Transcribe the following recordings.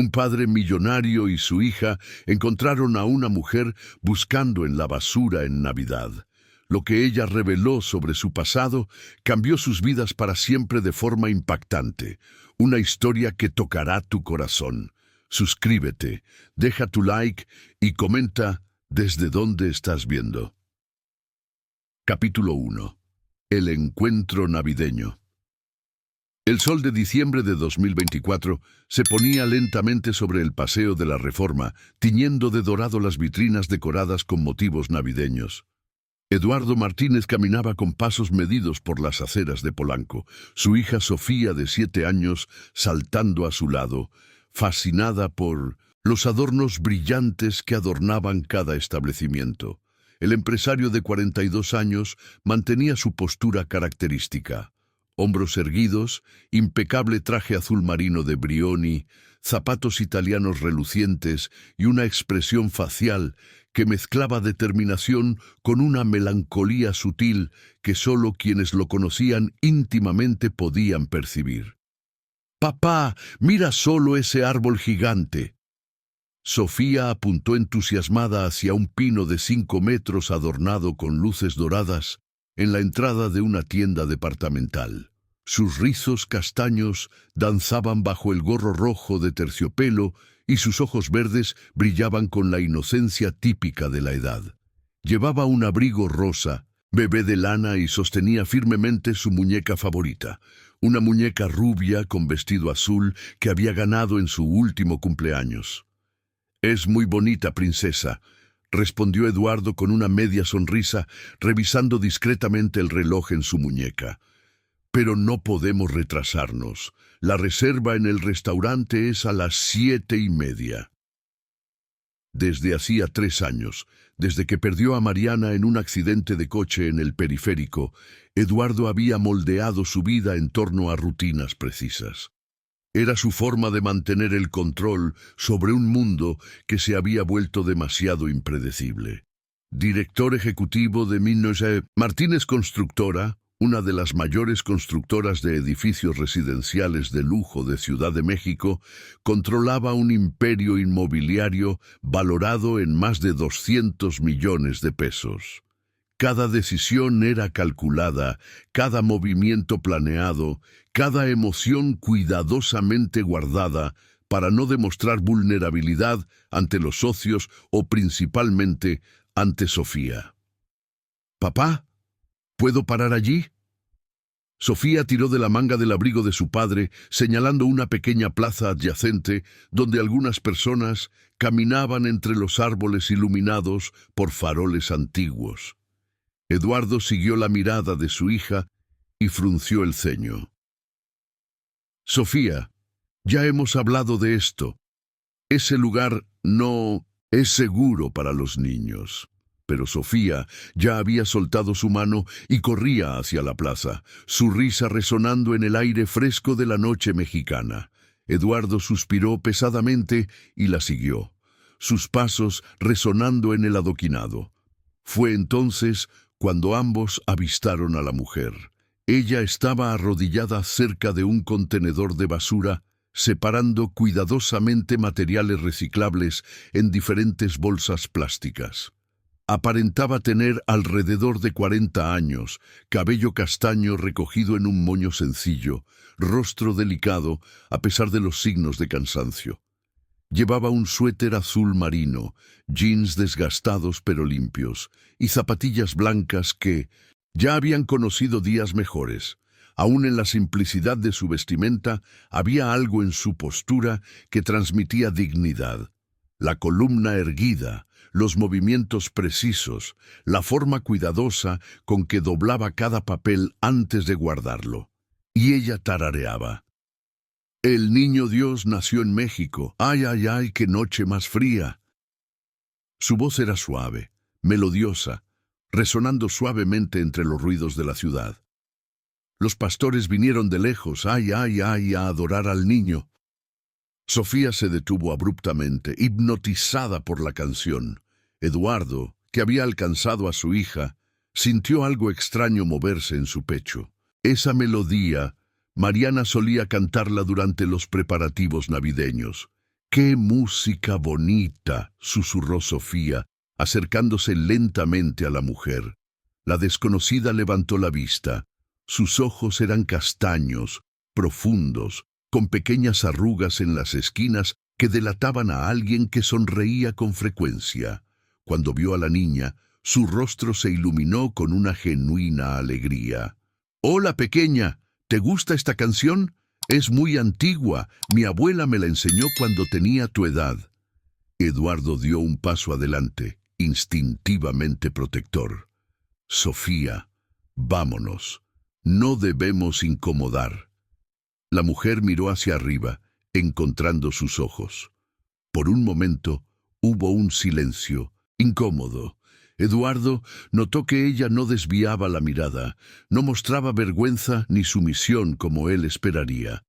Un padre millonario y su hija encontraron a una mujer buscando en la basura en Navidad. Lo que ella reveló sobre su pasado cambió sus vidas para siempre de forma impactante. Una historia que tocará tu corazón. Suscríbete, deja tu like y comenta desde dónde estás viendo. Capítulo 1. El encuentro navideño. El sol de diciembre de 2024 se ponía lentamente sobre el Paseo de la Reforma, tiñendo de dorado las vitrinas decoradas con motivos navideños. Eduardo Martínez caminaba con pasos medidos por las aceras de Polanco, su hija Sofía de 7 años saltando a su lado, fascinada por los adornos brillantes que adornaban cada establecimiento. El empresario de 42 años mantenía su postura característica. Hombros erguidos, impecable traje azul marino de Brioni, zapatos italianos relucientes y una expresión facial que mezclaba determinación con una melancolía sutil que solo quienes lo conocían íntimamente podían percibir. «Papá, mira solo ese árbol gigante». Sofía apuntó entusiasmada hacia un pino de 5 metros adornado con luces doradas en la entrada de una tienda departamental. Sus rizos castaños danzaban bajo el gorro rojo de terciopelo y sus ojos verdes brillaban con la inocencia típica de la edad. Llevaba un abrigo rosa, bebé de lana, y sostenía firmemente su muñeca favorita, una muñeca rubia con vestido azul que había ganado en su último cumpleaños. «Es muy bonita, princesa», respondió Eduardo con una media sonrisa, revisando discretamente el reloj en su muñeca. «Pero no podemos retrasarnos. La reserva en el restaurante es a las 7:30». Desde hacía 3 años, desde que perdió a Mariana en un accidente de coche en el periférico, Eduardo había moldeado su vida en torno a rutinas precisas. Era su forma de mantener el control sobre un mundo que se había vuelto demasiado impredecible. Director ejecutivo de Martínez Constructora, una de las mayores constructoras de edificios residenciales de lujo de Ciudad de México, controlaba un imperio inmobiliario valorado en más de 200 millones de pesos. Cada decisión era calculada, cada movimiento planeado, cada emoción cuidadosamente guardada para no demostrar vulnerabilidad ante los socios o principalmente ante Sofía. «Papá, ¿puedo parar allí?». Sofía tiró de la manga del abrigo de su padre, señalando una pequeña plaza adyacente donde algunas personas caminaban entre los árboles iluminados por faroles antiguos. Eduardo siguió la mirada de su hija y frunció el ceño. «Sofía, ya hemos hablado de esto. Ese lugar no es seguro para los niños». Pero Sofía ya había soltado su mano y corría hacia la plaza, su risa resonando en el aire fresco de la noche mexicana. Eduardo suspiró pesadamente y la siguió, sus pasos resonando en el adoquinado. Fue entonces cuando ambos avistaron a la mujer. Ella estaba arrodillada cerca de un contenedor de basura, separando cuidadosamente materiales reciclables en diferentes bolsas plásticas. Aparentaba tener alrededor de 40 años, cabello castaño recogido en un moño sencillo, rostro delicado a pesar de los signos de cansancio. Llevaba un suéter azul marino, jeans desgastados pero limpios, y zapatillas blancas que ya habían conocido días mejores. Aún en la simplicidad de su vestimenta, había algo en su postura que transmitía dignidad. La columna erguida, los movimientos precisos, la forma cuidadosa con que doblaba cada papel antes de guardarlo. Y ella tarareaba: «El niño Dios nació en México. Ay, ay, ay, qué noche más fría». Su voz era suave, melodiosa, resonando suavemente entre los ruidos de la ciudad. Los pastores vinieron de lejos, ay, ay, ay, a adorar al niño. Sofía se detuvo abruptamente, hipnotizada por la canción. Eduardo, que había alcanzado a su hija, sintió algo extraño moverse en su pecho. Esa melodía, Mariana solía cantarla durante los preparativos navideños. ¡Qué música bonita!, susurró Sofía, acercándose lentamente a la mujer. La desconocida levantó la vista. Sus ojos eran castaños, profundos, con pequeñas arrugas en las esquinas que delataban a alguien que sonreía con frecuencia. Cuando vio a la niña, su rostro se iluminó con una genuina alegría. «Hola, pequeña, ¿te gusta esta canción? Es muy antigua, mi abuela me la enseñó cuando tenía tu edad». Eduardo dio un paso adelante, instintivamente protector. «Sofía, vámonos. No debemos incomodar». La mujer miró hacia arriba, encontrando sus ojos. Por un momento hubo un silencio, incómodo. Eduardo notó que ella no desviaba la mirada, no mostraba vergüenza ni sumisión como él esperaría.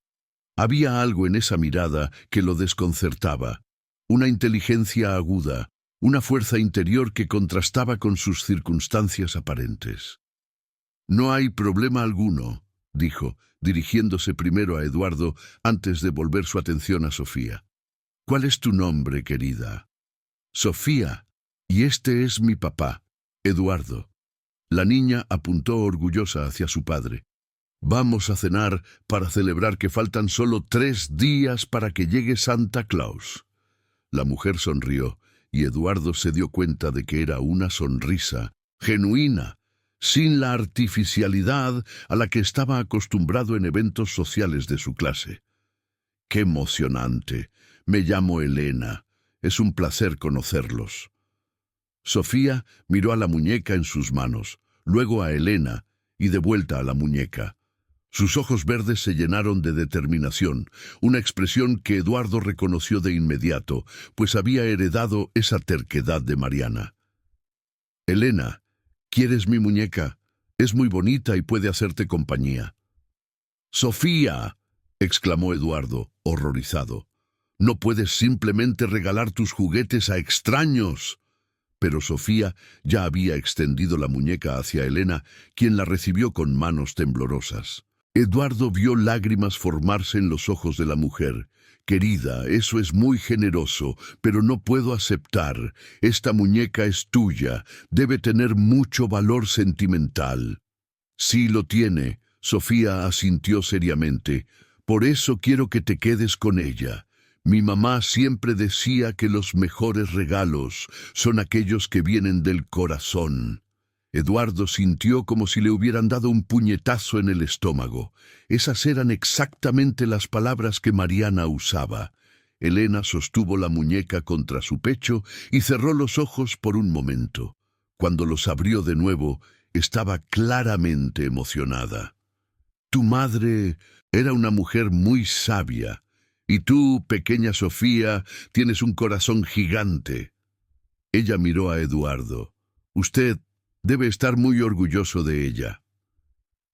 Había algo en esa mirada que lo desconcertaba, una inteligencia aguda, una fuerza interior que contrastaba con sus circunstancias aparentes. «No hay problema alguno», dijo, dirigiéndose primero a Eduardo antes de volver su atención a Sofía. «¿Cuál es tu nombre, querida?» «Sofía, y este es mi papá, Eduardo». La niña apuntó orgullosa hacia su padre. «Vamos a cenar para celebrar que faltan solo 3 días para que llegue Santa Claus». La mujer sonrió, y Eduardo se dio cuenta de que era una sonrisa genuina, sin la artificialidad a la que estaba acostumbrado en eventos sociales de su clase. «Qué emocionante. Me llamo Elena. Es un placer conocerlos». Sofía miró a la muñeca en sus manos, luego a Elena y de vuelta a la muñeca. Sus ojos verdes se llenaron de determinación, una expresión que Eduardo reconoció de inmediato, pues había heredado esa terquedad de Mariana. «Elena, ¿quieres mi muñeca? Es muy bonita y puede hacerte compañía». «¡Sofía!», exclamó Eduardo, horrorizado. «No puedes simplemente regalar tus juguetes a extraños». Pero Sofía ya había extendido la muñeca hacia Elena, quien la recibió con manos temblorosas. Eduardo vio lágrimas formarse en los ojos de la mujer. «Querida, eso es muy generoso, pero no puedo aceptar. Esta muñeca es tuya. Debe tener mucho valor sentimental». «Sí lo tiene», Sofía asintió seriamente. «Por eso quiero que te quedes con ella. Mi mamá siempre decía que los mejores regalos son aquellos que vienen del corazón». Eduardo sintió como si le hubieran dado un puñetazo en el estómago. Esas eran exactamente las palabras que Mariana usaba. Elena sostuvo la muñeca contra su pecho y cerró los ojos por un momento. Cuando los abrió de nuevo, estaba claramente emocionada. «Tu madre era una mujer muy sabia, y tú, pequeña Sofía, tienes un corazón gigante». Ella miró a Eduardo. «Usted debe estar muy orgulloso de ella».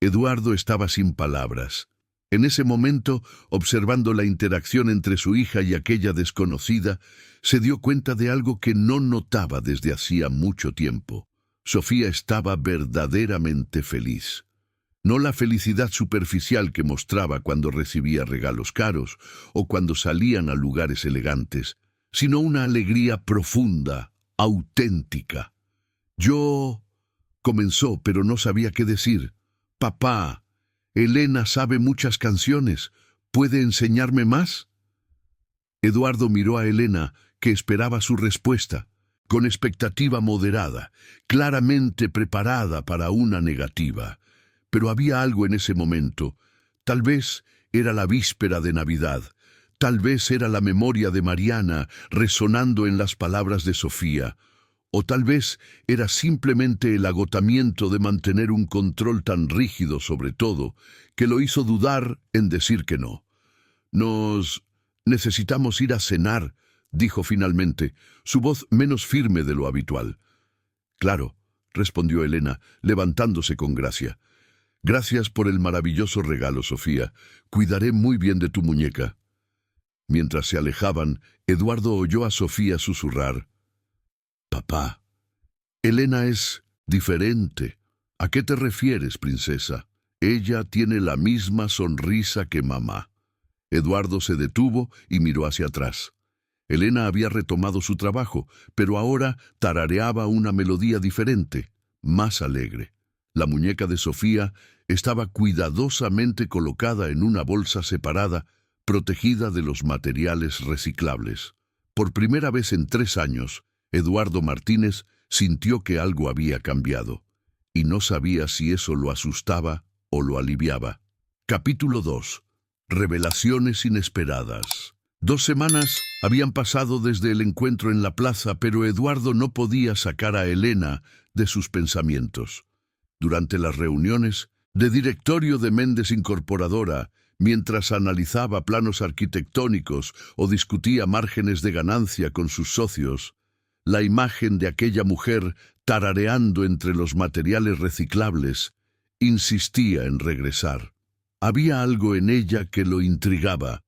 Eduardo estaba sin palabras. En ese momento, observando la interacción entre su hija y aquella desconocida, se dio cuenta de algo que no notaba desde hacía mucho tiempo. Sofía estaba verdaderamente feliz. No la felicidad superficial que mostraba cuando recibía regalos caros o cuando salían a lugares elegantes, sino una alegría profunda, auténtica. «Yo…», comenzó, pero no sabía qué decir. «Papá, Elena sabe muchas canciones. ¿Puede enseñarme más?». Eduardo miró a Elena, que esperaba su respuesta, con expectativa moderada, claramente preparada para una negativa. Pero había algo en ese momento. Tal vez era la víspera de Navidad. Tal vez era la memoria de Mariana resonando en las palabras de Sofía. O tal vez era simplemente el agotamiento de mantener un control tan rígido sobre todo que lo hizo dudar en decir que no. «Nos necesitamos ir a cenar», dijo finalmente, su voz menos firme de lo habitual. «Claro», respondió Elena, levantándose con gracia. «Gracias por el maravilloso regalo, Sofía. Cuidaré muy bien de tu muñeca». Mientras se alejaban, Eduardo oyó a Sofía susurrar: «Papá, Elena es diferente». «¿A qué te refieres, princesa? Ella tiene la misma sonrisa que mamá». Eduardo se detuvo y miró hacia atrás. Elena había retomado su trabajo, pero ahora tarareaba una melodía diferente, más alegre. La muñeca de Sofía estaba cuidadosamente colocada en una bolsa separada, protegida de los materiales reciclables. Por primera vez en 3 años, Eduardo Martínez sintió que algo había cambiado, y no sabía si eso lo asustaba o lo aliviaba. Capítulo 2. Revelaciones inesperadas. 2 semanas habían pasado desde el encuentro en la plaza, pero Eduardo no podía sacar a Elena de sus pensamientos. Durante las reuniones de directorio de Méndez Incorporadora, mientras analizaba planos arquitectónicos o discutía márgenes de ganancia con sus socios, la imagen de aquella mujer tarareando entre los materiales reciclables insistía en regresar. Había algo en ella que lo intrigaba,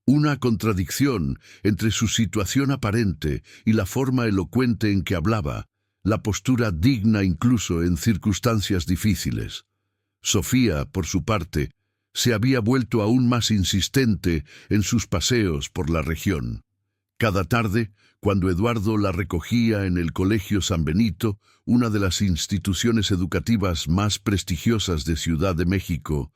una contradicción entre su situación aparente y la forma elocuente en que hablaba, la postura digna incluso en circunstancias difíciles. Sofía, por su parte, se había vuelto aún más insistente en sus paseos por la región. Cada tarde, cuando Eduardo la recogía en el Colegio San Benito, una de las instituciones educativas más prestigiosas de Ciudad de México,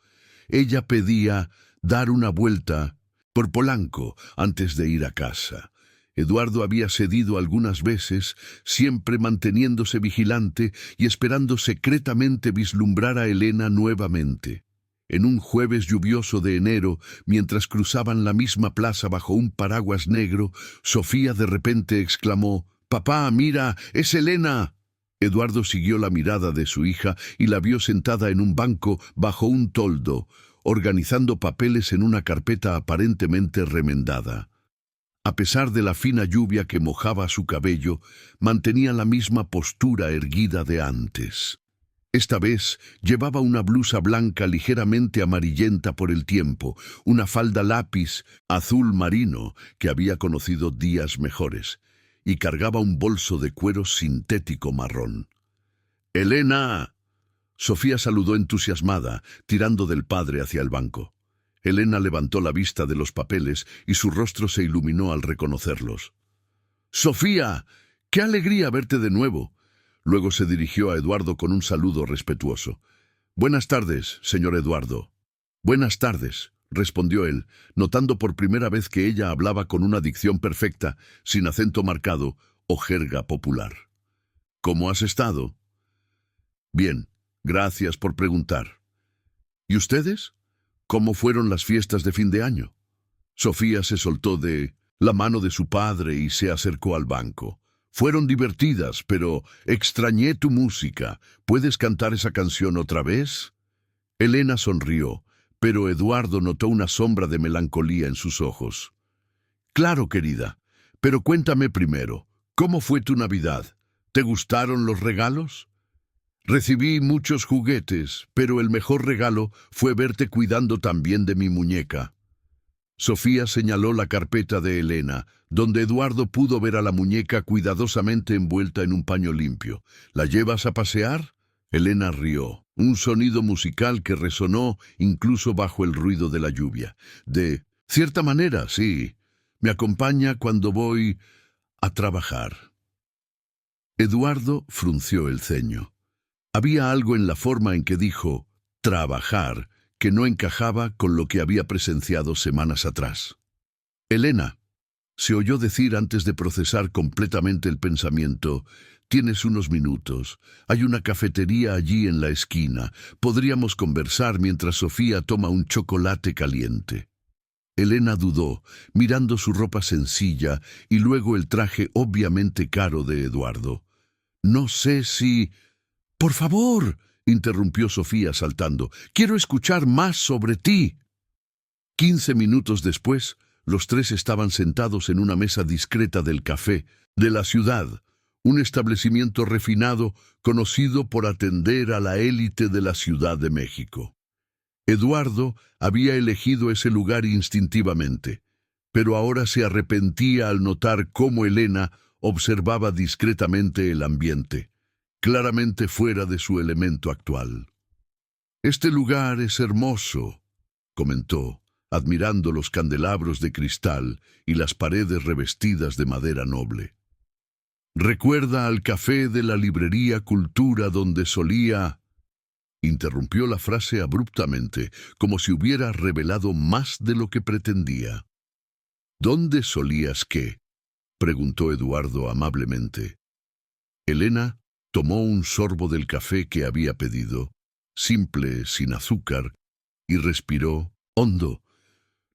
ella pedía dar una vuelta por Polanco antes de ir a casa. Eduardo había cedido algunas veces, siempre manteniéndose vigilante y esperando secretamente vislumbrar a Elena nuevamente. En un jueves lluvioso de enero, mientras cruzaban la misma plaza bajo un paraguas negro, Sofía de repente exclamó: «¡Papá, mira, es Elena!». Eduardo siguió la mirada de su hija y la vio sentada en un banco bajo un toldo, organizando papeles en una carpeta aparentemente remendada. A pesar de la fina lluvia que mojaba su cabello, mantenía la misma postura erguida de antes. Esta vez llevaba una blusa blanca ligeramente amarillenta por el tiempo, una falda lápiz azul marino que había conocido días mejores, y cargaba un bolso de cuero sintético marrón. «¡Elena!». Sofía saludó entusiasmada, tirando del padre hacia el banco. Elena levantó la vista de los papeles y su rostro se iluminó al reconocerlos. «¡Sofía! ¡Qué alegría verte de nuevo!». Luego se dirigió a Eduardo con un saludo respetuoso. «Buenas tardes, señor Eduardo». «Buenas tardes», respondió él, notando por primera vez que ella hablaba con una dicción perfecta, sin acento marcado o jerga popular. «¿Cómo has estado?». «Bien, gracias por preguntar». «¿Y ustedes? ¿Cómo fueron las fiestas de fin de año?». Sofía se soltó de la mano de su padre y se acercó al banco. «Fueron divertidas, pero extrañé tu música. ¿Puedes cantar esa canción otra vez?». Elena sonrió, pero Eduardo notó una sombra de melancolía en sus ojos. «Claro, querida, pero cuéntame primero, ¿cómo fue tu Navidad? ¿Te gustaron los regalos?». «Recibí muchos juguetes, pero el mejor regalo fue verte cuidando también de mi muñeca». Sofía señaló la carpeta de Elena, donde Eduardo pudo ver a la muñeca cuidadosamente envuelta en un paño limpio. «¿La llevas a pasear?». Elena rió, un sonido musical que resonó incluso bajo el ruido de la lluvia. «De cierta manera, sí. Me acompaña cuando voy a trabajar». Eduardo frunció el ceño. Había algo en la forma en que dijo «trabajar» que no encajaba con lo que había presenciado semanas atrás. «Elena», se oyó decir antes de procesar completamente el pensamiento, «tienes unos minutos. Hay una cafetería allí en la esquina. Podríamos conversar mientras Sofía toma un chocolate caliente». Elena dudó, mirando su ropa sencilla y luego el traje obviamente caro de Eduardo. «No sé si...». «Por favor», interrumpió Sofía saltando, «quiero escuchar más sobre ti». 15 minutos después, los tres estaban sentados en una mesa discreta del café de la ciudad, un establecimiento refinado conocido por atender a la élite de la Ciudad de México. Eduardo había elegido ese lugar instintivamente, pero ahora se arrepentía al notar cómo Elena observaba discretamente el ambiente, claramente fuera de su elemento actual. «Este lugar es hermoso», comentó, admirando los candelabros de cristal y las paredes revestidas de madera noble. «¿Recuerda al café de la librería Cultura donde solía...?» Interrumpió la frase abruptamente, como si hubiera revelado más de lo que pretendía. «¿Dónde solías qué?», preguntó Eduardo amablemente. Elena tomó un sorbo del café que había pedido, simple, sin azúcar, y respiró hondo.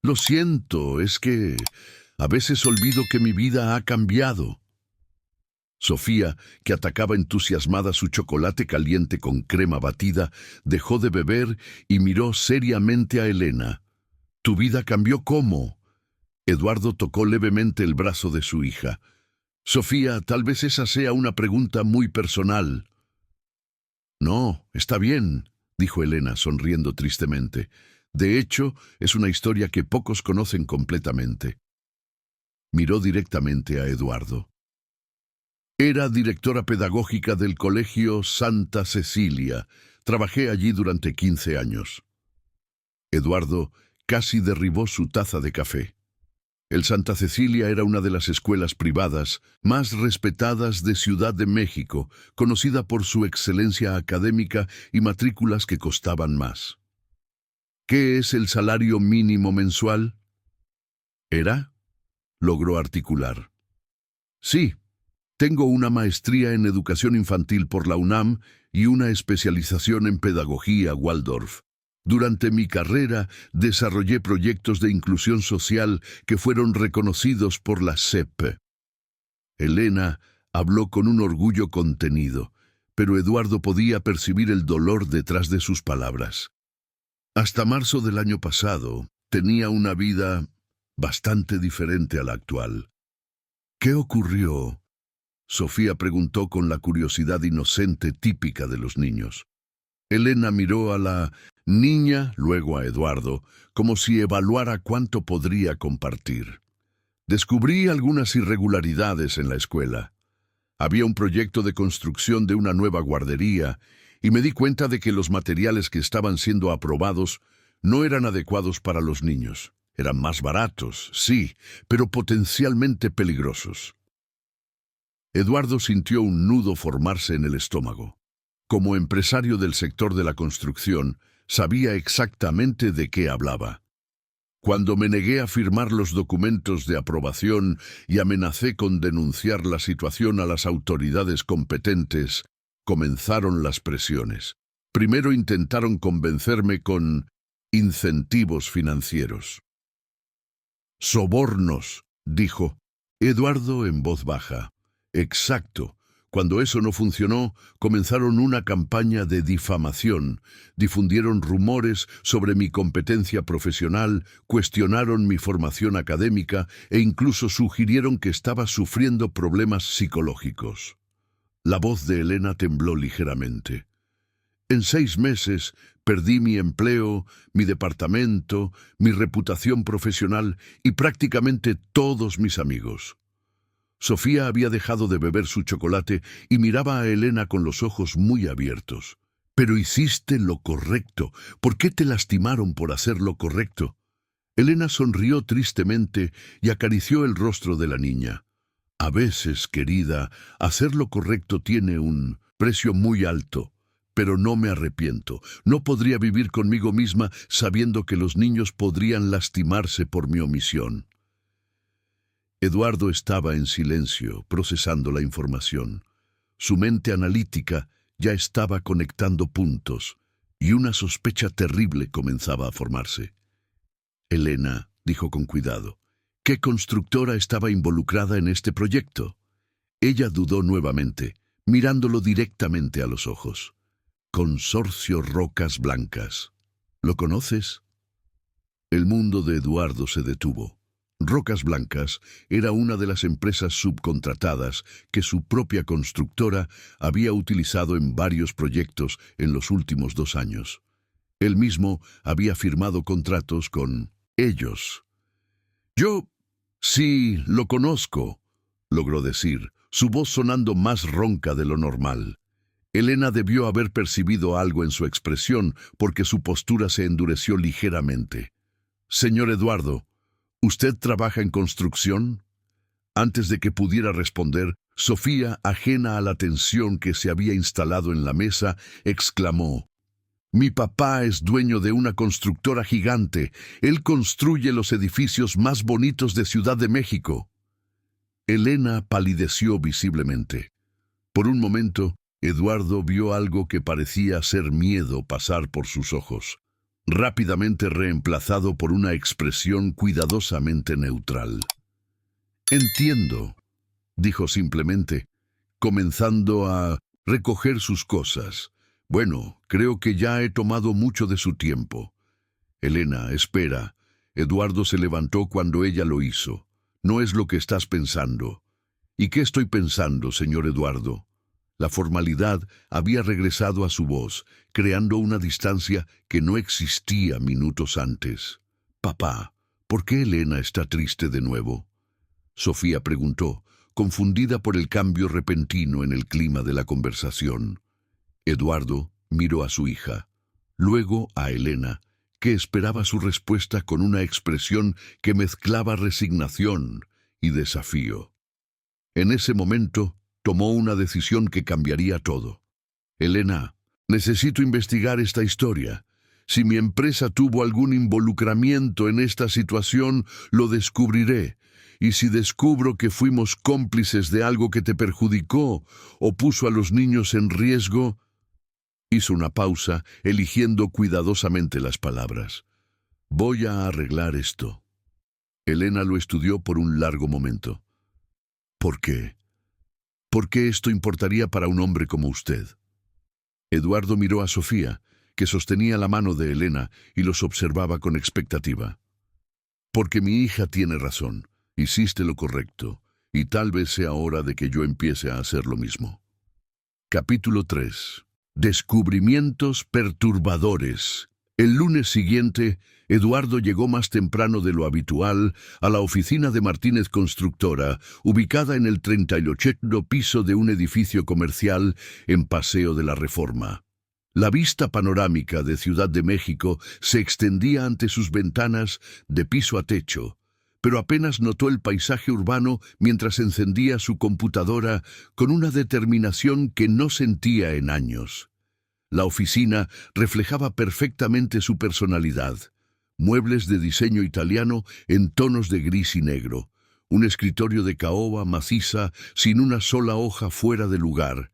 «Lo siento, es que a veces olvido que mi vida ha cambiado». Sofía, que atacaba entusiasmada su chocolate caliente con crema batida, dejó de beber y miró seriamente a Elena. «¿Tu vida cambió cómo?». Eduardo tocó levemente el brazo de su hija. «Sofía, tal vez esa sea una pregunta muy personal». «No, está bien», dijo Elena, sonriendo tristemente. «De hecho, es una historia que pocos conocen completamente». Miró directamente a Eduardo. «Era directora pedagógica del Colegio Santa Cecilia. Trabajé allí durante 15 años». Eduardo casi derribó su taza de café. El Santa Cecilia era una de las escuelas privadas más respetadas de Ciudad de México, conocida por su excelencia académica y matrículas que costaban más. «¿Qué es el salario mínimo mensual?». «¿Era?», logró articular. «Sí, tengo una maestría en educación infantil por la UNAM y una especialización en pedagogía Waldorf. Durante mi carrera desarrollé proyectos de inclusión social que fueron reconocidos por la SEP». Elena habló con un orgullo contenido, pero Eduardo podía percibir el dolor detrás de sus palabras. Hasta marzo del año pasado tenía una vida bastante diferente a la actual. «¿Qué ocurrió?», Sofía preguntó con la curiosidad inocente típica de los niños. Elena miró a la niña, luego a Eduardo, como si evaluara cuánto podría compartir. «Descubrí algunas irregularidades en la escuela. Había un proyecto de construcción de una nueva guardería y me di cuenta de que los materiales que estaban siendo aprobados no eran adecuados para los niños. Eran más baratos, sí, pero potencialmente peligrosos». Eduardo sintió un nudo formarse en el estómago. Como empresario del sector de la construcción, sabía exactamente de qué hablaba. «Cuando me negué a firmar los documentos de aprobación y amenacé con denunciar la situación a las autoridades competentes, comenzaron las presiones. Primero intentaron convencerme con incentivos financieros». «Sobornos», dijo Eduardo en voz baja. «Exacto. Cuando eso no funcionó, comenzaron una campaña de difamación, difundieron rumores sobre mi competencia profesional, cuestionaron mi formación académica e incluso sugirieron que estaba sufriendo problemas psicológicos». La voz de Elena tembló ligeramente. «En 6 meses perdí mi empleo, mi departamento, mi reputación profesional y prácticamente todos mis amigos». Sofía había dejado de beber su chocolate y miraba a Elena con los ojos muy abiertos. «Pero hiciste lo correcto. ¿Por qué te lastimaron por hacer lo correcto?». Elena sonrió tristemente y acarició el rostro de la niña. «A veces, querida, hacer lo correcto tiene un precio muy alto, pero no me arrepiento. No podría vivir conmigo misma sabiendo que los niños podrían lastimarse por mi omisión». Eduardo estaba en silencio, procesando la información. Su mente analítica ya estaba conectando puntos, y una sospecha terrible comenzaba a formarse. «Elena», dijo con cuidado, «¿qué constructora estaba involucrada en este proyecto?». Ella dudó nuevamente, mirándolo directamente a los ojos. «Consorcio Rocas Blancas. ¿Lo conoces?». El mundo de Eduardo se detuvo. Rocas Blancas era una de las empresas subcontratadas que su propia constructora había utilizado en varios proyectos en los últimos 2 años. Él mismo había firmado contratos con ellos. «Yo sí lo conozco», logró decir, su voz sonando más ronca de lo normal. Elena debió haber percibido algo en su expresión porque su postura se endureció ligeramente. Señor Eduardo, ¿usted trabaja en construcción? Antes de que pudiera responder, Sofía, ajena a la tensión que se había instalado en la mesa, exclamó: Mi papá es dueño de una constructora gigante. Él construye los edificios más bonitos de Ciudad de México. Elena palideció visiblemente. Por un momento, Eduardo vio algo que parecía ser miedo pasar por sus ojos, rápidamente reemplazado por una expresión cuidadosamente neutral. Entiendo, dijo simplemente, comenzando a recoger sus cosas. Bueno, creo que ya he tomado mucho de su tiempo. Elena, espera. Eduardo se levantó cuando ella lo hizo. No es lo que estás pensando. ¿Y qué estoy pensando, señor Eduardo? La formalidad había regresado a su voz, creando una distancia que no existía minutos antes. Papá, ¿por qué Elena está triste de nuevo? Sofía preguntó, confundida por el cambio repentino en el clima de la conversación. Eduardo miró a su hija, luego a Elena, que esperaba su respuesta con una expresión que mezclaba resignación y desafío. En ese momento, tomó una decisión que cambiaría todo. Elena, necesito investigar esta historia. Si mi empresa tuvo algún involucramiento en esta situación, lo descubriré. Y si descubro que fuimos cómplices de algo que te perjudicó o puso a los niños en riesgo... Hizo una pausa, eligiendo cuidadosamente las palabras. Voy a arreglar esto. Elena lo estudió por un largo momento. ¿Por qué? ¿Por qué esto importaría para un hombre como usted? Eduardo miró a Sofía, que sostenía la mano de Elena y los observaba con expectativa. Porque mi hija tiene razón. Hiciste lo correcto, y tal vez sea hora de que yo empiece a hacer lo mismo. Capítulo 3. Descubrimientos perturbadores. El lunes siguiente, Eduardo llegó más temprano de lo habitual a la oficina de Martínez Constructora, ubicada en el 38º piso de un edificio comercial en Paseo de la Reforma. La vista panorámica de Ciudad de México se extendía ante sus ventanas de piso a techo, pero apenas notó el paisaje urbano mientras encendía su computadora con una determinación que no sentía en años. La oficina reflejaba perfectamente su personalidad. Muebles de diseño italiano en tonos de gris y negro, un escritorio de caoba maciza sin una sola hoja fuera de lugar,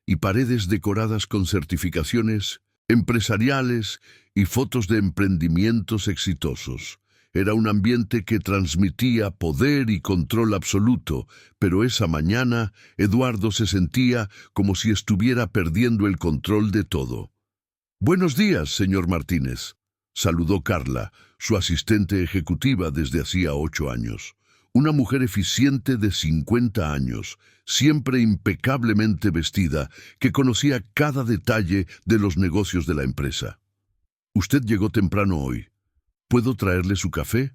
y paredes decoradas con certificaciones empresariales y fotos de emprendimientos exitosos. Era un ambiente que transmitía poder y control absoluto, pero esa mañana Eduardo se sentía como si estuviera perdiendo el control de todo. «Buenos días, señor Martínez», saludó Carla, su asistente ejecutiva desde hacía 8 años. Una mujer eficiente de 50 años, siempre impecablemente vestida, que conocía cada detalle de los negocios de la empresa. «Usted llegó temprano hoy. ¿Puedo traerle su café?»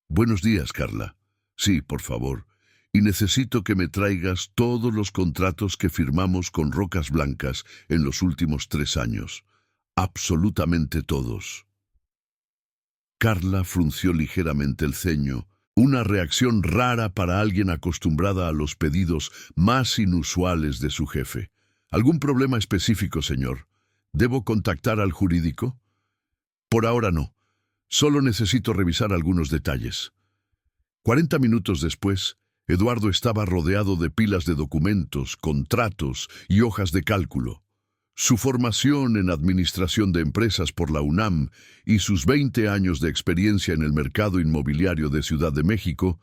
«Buenos días, Carla. Sí, por favor. Y necesito que me traigas todos los contratos que firmamos con Rocas Blancas en los últimos 3 años. Absolutamente todos». Carla frunció ligeramente el ceño, una reacción rara para alguien acostumbrada a los pedidos más inusuales de su jefe. «¿Algún problema específico, señor? ¿Debo contactar al jurídico?» «Por ahora no. Solo necesito revisar algunos detalles». 40 minutos después, Eduardo estaba rodeado de pilas de documentos, contratos y hojas de cálculo. Su formación en administración de empresas por la UNAM y sus 20 años de experiencia en el mercado inmobiliario de Ciudad de México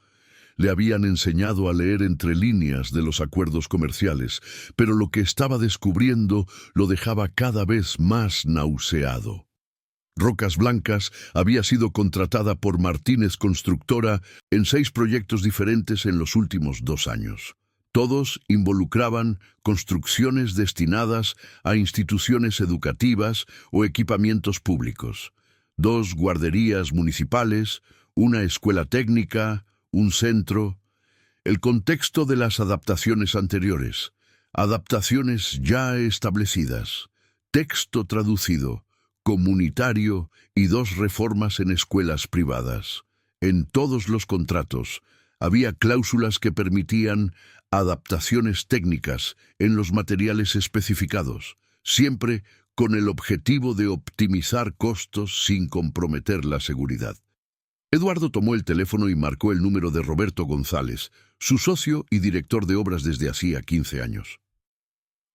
le habían enseñado a leer entre líneas de los acuerdos comerciales, pero lo que estaba descubriendo lo dejaba cada vez más nauseado. Rocas Blancas había sido contratada por Martínez Constructora en 6 proyectos diferentes en los últimos 2 años. Todos involucraban construcciones destinadas a instituciones educativas o equipamientos públicos, 2 guarderías municipales, una escuela técnica, un centro. El contexto de las adaptaciones anteriores, adaptaciones ya establecidas, texto traducido, comunitario y 2 reformas en escuelas privadas. En todos los contratos había cláusulas que permitían adaptaciones técnicas en los materiales especificados, siempre con el objetivo de optimizar costos sin comprometer la seguridad. Eduardo tomó el teléfono y marcó el número de Roberto González, su socio y director de obras desde hacía 15 años.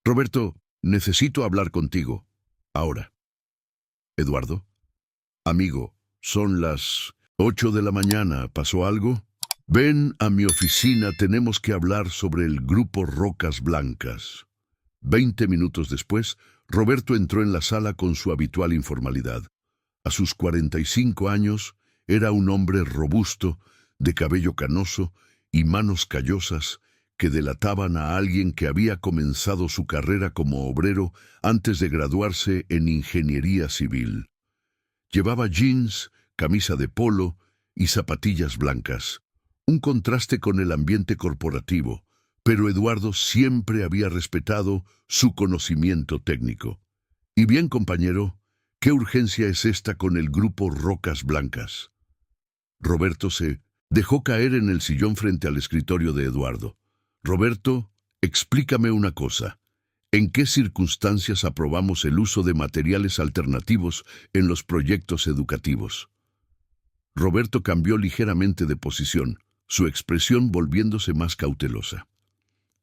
Roberto, necesito hablar contigo. Ahora. Eduardo. Amigo, son las 8 de la mañana. ¿Pasó algo? Ven a mi oficina, tenemos que hablar sobre el grupo Rocas Blancas. 20 minutos después, Roberto entró en la sala con su habitual informalidad. A sus 45 años, era un hombre robusto, de cabello canoso y manos callosas que delataban a alguien que había comenzado su carrera como obrero antes de graduarse en ingeniería civil. Llevaba jeans, camisa de polo y zapatillas blancas, un contraste con el ambiente corporativo, pero Eduardo siempre había respetado su conocimiento técnico. Y bien, compañero, ¿qué urgencia es esta con el grupo Rocas Blancas? Roberto se dejó caer en el sillón frente al escritorio de Eduardo. Roberto, explícame una cosa. ¿En qué circunstancias aprobamos el uso de materiales alternativos en los proyectos educativos? Roberto cambió ligeramente de posición, su expresión volviéndose más cautelosa.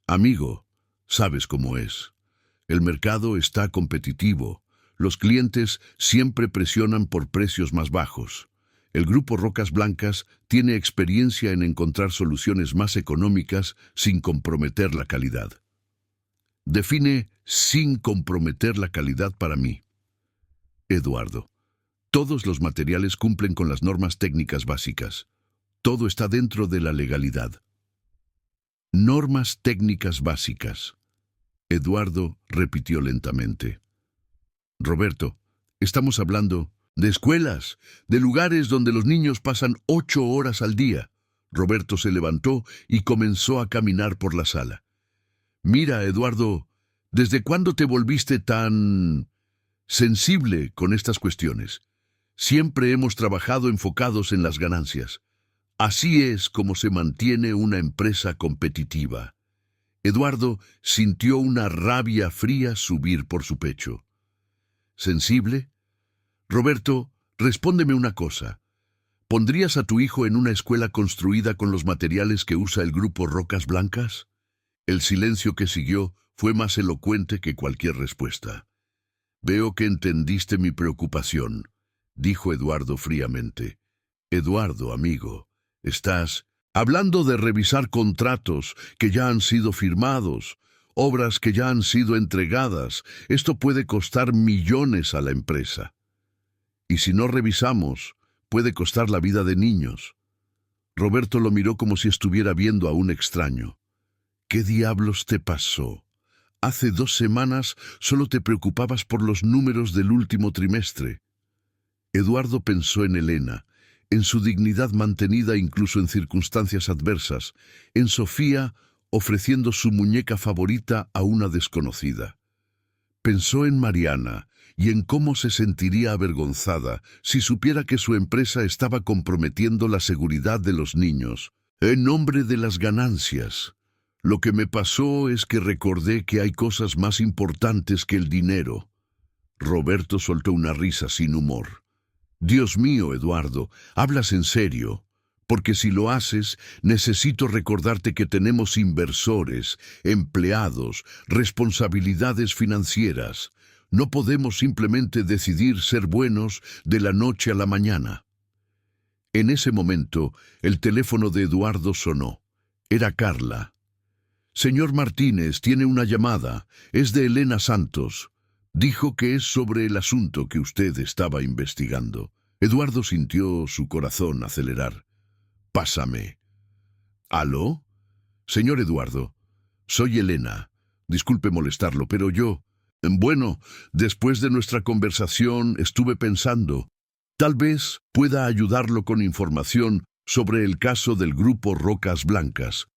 Amigo, sabes cómo es. El mercado está competitivo. Los clientes siempre presionan por precios más bajos. El grupo Rocas Blancas tiene experiencia en encontrar soluciones más económicas sin comprometer la calidad. Define sin comprometer la calidad para mí. Eduardo, todos los materiales cumplen con las normas técnicas básicas. Todo está dentro de la legalidad. Normas técnicas básicas. Eduardo repitió lentamente. Roberto, estamos hablando de escuelas, de lugares donde los niños pasan 8 horas al día. Roberto se levantó y comenzó a caminar por la sala. Mira, Eduardo, ¿desde cuándo te volviste tan sensible con estas cuestiones? Siempre hemos trabajado enfocados en las ganancias. Así es como se mantiene una empresa competitiva. Eduardo sintió una rabia fría subir por su pecho. ¿Sensible? Roberto, respóndeme una cosa. ¿Pondrías a tu hijo en una escuela construida con los materiales que usa el grupo Rocas Blancas? El silencio que siguió fue más elocuente que cualquier respuesta. Veo que entendiste mi preocupación, dijo Eduardo fríamente. Eduardo, amigo, estás hablando de revisar contratos que ya han sido firmados, obras que ya han sido entregadas. Esto puede costar millones a la empresa. Y si no revisamos, puede costar la vida de niños. Roberto lo miró como si estuviera viendo a un extraño. ¿Qué diablos te pasó? Hace 2 semanas solo te preocupabas por los números del último trimestre. Eduardo pensó en Elena, en su dignidad mantenida incluso en circunstancias adversas, en Sofía ofreciendo su muñeca favorita a una desconocida. Pensó en Mariana y en cómo se sentiría avergonzada si supiera que su empresa estaba comprometiendo la seguridad de los niños en nombre de las ganancias. Lo que me pasó es que recordé que hay cosas más importantes que el dinero. Roberto soltó una risa sin humor. Dios mío, Eduardo, ¿hablas en serio? Porque si lo haces, necesito recordarte que tenemos inversores, empleados, responsabilidades financieras. No podemos simplemente decidir ser buenos de la noche a la mañana. En ese momento, el teléfono de Eduardo sonó. Era Carla. Señor Martínez, tiene una llamada. Es de Elena Santos. Dijo que es sobre el asunto que usted estaba investigando. Eduardo sintió su corazón acelerar. Pásame. ¿Aló? Señor Eduardo, soy Elena. Disculpe molestarlo, pero bueno, después de nuestra conversación estuve pensando, tal vez pueda ayudarlo con información sobre el caso del grupo Rocas Blancas.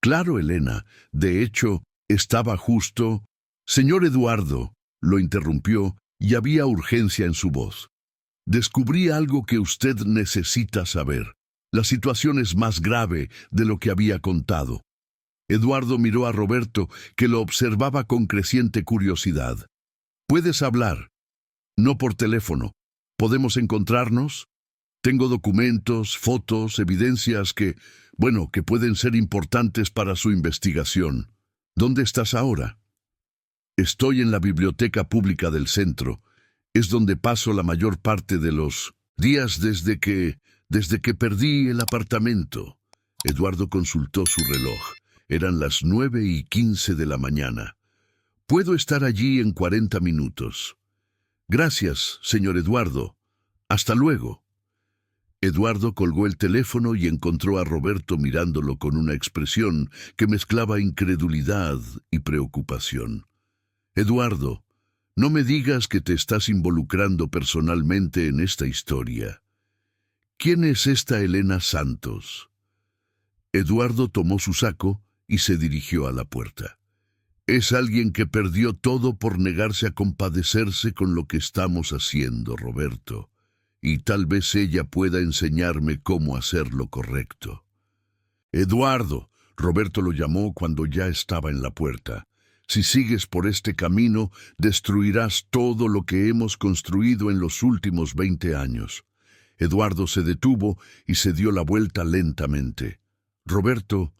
Claro, Elena, de hecho, estaba justo. Señor Eduardo, lo interrumpió, y había urgencia en su voz. Descubrí algo que usted necesita saber. La situación es más grave de lo que había contado. Eduardo miró a Roberto, que lo observaba con creciente curiosidad. ¿Puedes hablar? No por teléfono. ¿Podemos encontrarnos? Tengo documentos, fotos, evidencias que pueden ser importantes para su investigación. ¿Dónde estás ahora? Estoy en la biblioteca pública del centro. Es donde paso la mayor parte de los días desde que perdí el apartamento. Eduardo consultó su reloj. Eran las 9:15 de la mañana. Puedo estar allí en 40 minutos. Gracias, señor Eduardo. Hasta luego. Eduardo colgó el teléfono y encontró a Roberto mirándolo con una expresión que mezclaba incredulidad y preocupación. Eduardo, no me digas que te estás involucrando personalmente en esta historia. ¿Quién es esta Elena Santos? Eduardo tomó su saco y se dirigió a la puerta. Es alguien que perdió todo por negarse a compadecerse con lo que estamos haciendo, Roberto. Y tal vez ella pueda enseñarme cómo hacer lo correcto. Eduardo, Roberto lo llamó cuando ya estaba en la puerta. Si sigues por este camino, destruirás todo lo que hemos construido en los últimos 20 años. Eduardo se detuvo y se dio la vuelta lentamente. Roberto,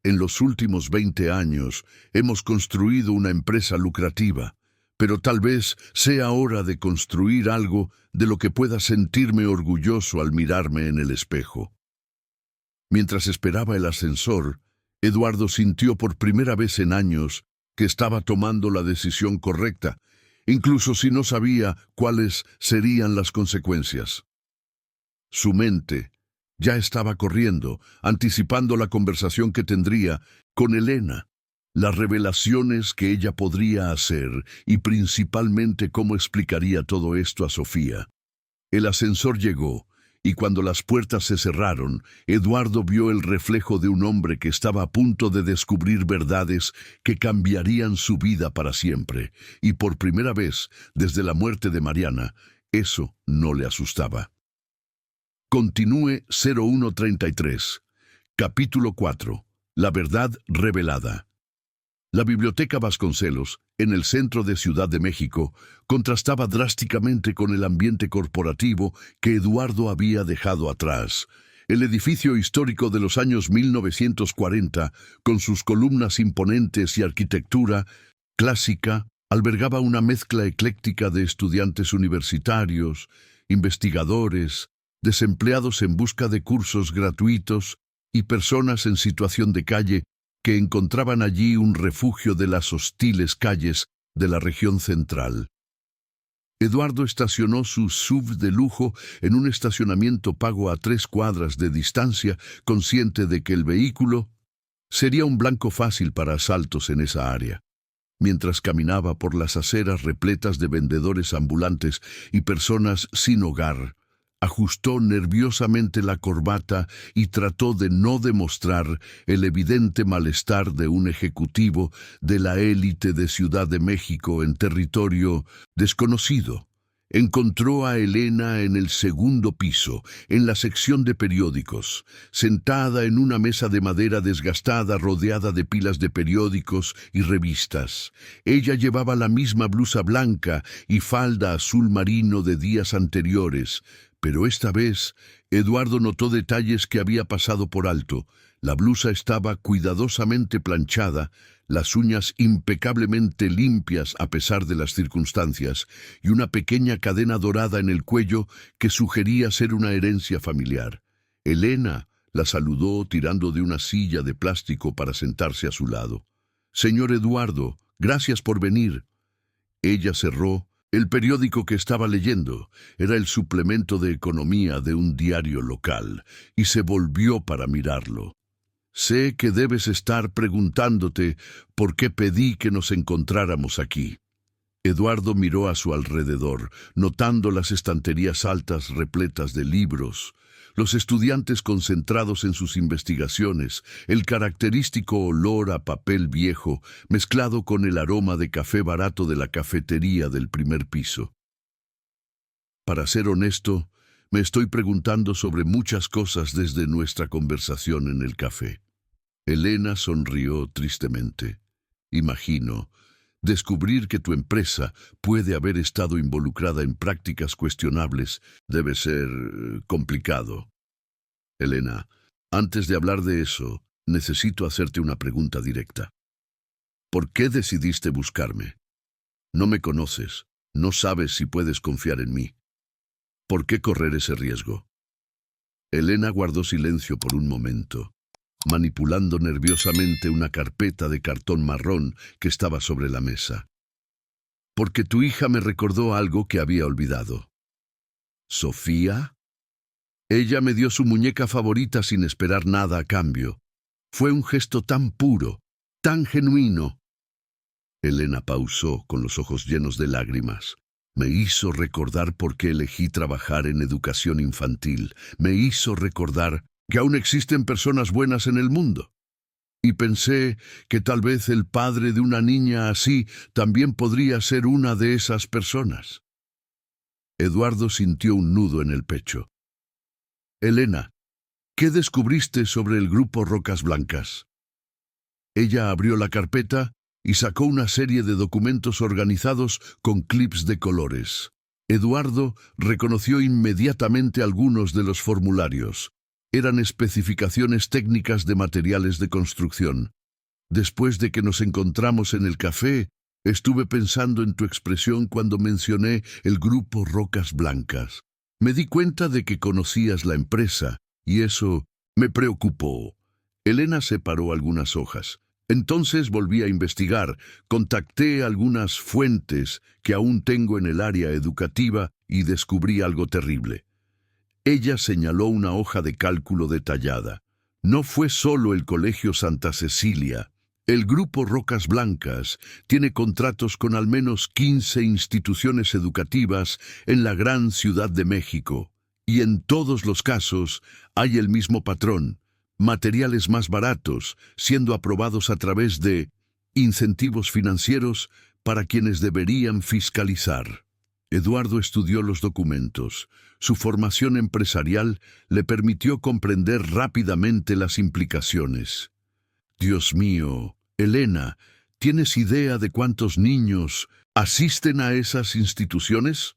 en los últimos 20 años hemos construido una empresa lucrativa, pero tal vez sea hora de construir algo de lo que pueda sentirme orgulloso al mirarme en el espejo. Mientras esperaba el ascensor, Eduardo sintió por primera vez en años que estaba tomando la decisión correcta, incluso si no sabía cuáles serían las consecuencias. Su mente ya estaba corriendo, anticipando la conversación que tendría con Elena, las revelaciones que ella podría hacer y principalmente cómo explicaría todo esto a Sofía. El ascensor llegó, y cuando las puertas se cerraron, Eduardo vio el reflejo de un hombre que estaba a punto de descubrir verdades que cambiarían su vida para siempre, y por primera vez, desde la muerte de Mariana, eso no le asustaba. Continúe 0133. Capítulo 4. La verdad revelada. La Biblioteca Vasconcelos, en el centro de Ciudad de México, contrastaba drásticamente con el ambiente corporativo que Eduardo había dejado atrás. El edificio histórico de los años 1940, con sus columnas imponentes y arquitectura clásica, albergaba una mezcla ecléctica de estudiantes universitarios, investigadores, desempleados en busca de cursos gratuitos y personas en situación de calle que encontraban allí un refugio de las hostiles calles de la región central. Eduardo estacionó su SUV de lujo en un estacionamiento pago a 3 cuadras de distancia, consciente de que el vehículo sería un blanco fácil para asaltos en esa área. Mientras caminaba por las aceras repletas de vendedores ambulantes y personas sin hogar, ajustó nerviosamente la corbata y trató de no demostrar el evidente malestar de un ejecutivo de la élite de Ciudad de México en territorio desconocido. Encontró a Elena en el segundo piso, en la sección de periódicos, sentada en una mesa de madera desgastada rodeada de pilas de periódicos y revistas. Ella llevaba la misma blusa blanca y falda azul marino de días anteriores, pero esta vez Eduardo notó detalles que había pasado por alto. La blusa estaba cuidadosamente planchada, las uñas impecablemente limpias a pesar de las circunstancias, y una pequeña cadena dorada en el cuello que sugería ser una herencia familiar. Elena la saludó tirando de una silla de plástico para sentarse a su lado. «Señor Eduardo, gracias por venir». Ella cerró el periódico que estaba leyendo. Era el suplemento de economía de un diario local, y se volvió para mirarlo. «Sé que debes estar preguntándote por qué pedí que nos encontráramos aquí». Eduardo miró a su alrededor, notando las estanterías altas repletas de libros, los estudiantes concentrados en sus investigaciones, el característico olor a papel viejo mezclado con el aroma de café barato de la cafetería del primer piso. Para ser honesto, me estoy preguntando sobre muchas cosas desde nuestra conversación en el café. Elena sonrió tristemente. Imagino, descubrir que tu empresa puede haber estado involucrada en prácticas cuestionables debe ser complicado. Elena, antes de hablar de eso, necesito hacerte una pregunta directa. ¿Por qué decidiste buscarme? No me conoces, no sabes si puedes confiar en mí. ¿Por qué correr ese riesgo? Elena guardó silencio por un momento, manipulando nerviosamente una carpeta de cartón marrón que estaba sobre la mesa. Porque tu hija me recordó algo que había olvidado. ¿Sofía? Ella me dio su muñeca favorita sin esperar nada a cambio. Fue un gesto tan puro, tan genuino. Elena pausó con los ojos llenos de lágrimas. Me hizo recordar por qué elegí trabajar en educación infantil. Me hizo recordar que aún existen personas buenas en el mundo. Y pensé que tal vez el padre de una niña así también podría ser una de esas personas. Eduardo sintió un nudo en el pecho. Elena, ¿qué descubriste sobre el grupo Rocas Blancas? Ella abrió la carpeta y sacó una serie de documentos organizados con clips de colores. Eduardo reconoció inmediatamente algunos de los formularios. Eran especificaciones técnicas de materiales de construcción. Después de que nos encontramos en el café, estuve pensando en tu expresión cuando mencioné el grupo Rocas Blancas. Me di cuenta de que conocías la empresa, y eso me preocupó. Elena separó algunas hojas. Entonces volví a investigar, contacté algunas fuentes que aún tengo en el área educativa y descubrí algo terrible. Ella señaló una hoja de cálculo detallada. No fue solo el Colegio Santa Cecilia. El Grupo Rocas Blancas tiene contratos con al menos 15 instituciones educativas en la gran Ciudad de México. Y en todos los casos hay el mismo patrón. Materiales más baratos, siendo aprobados a través de incentivos financieros para quienes deberían fiscalizar. Eduardo estudió los documentos. Su formación empresarial le permitió comprender rápidamente las implicaciones. Dios mío, Elena, ¿tienes idea de cuántos niños asisten a esas instituciones?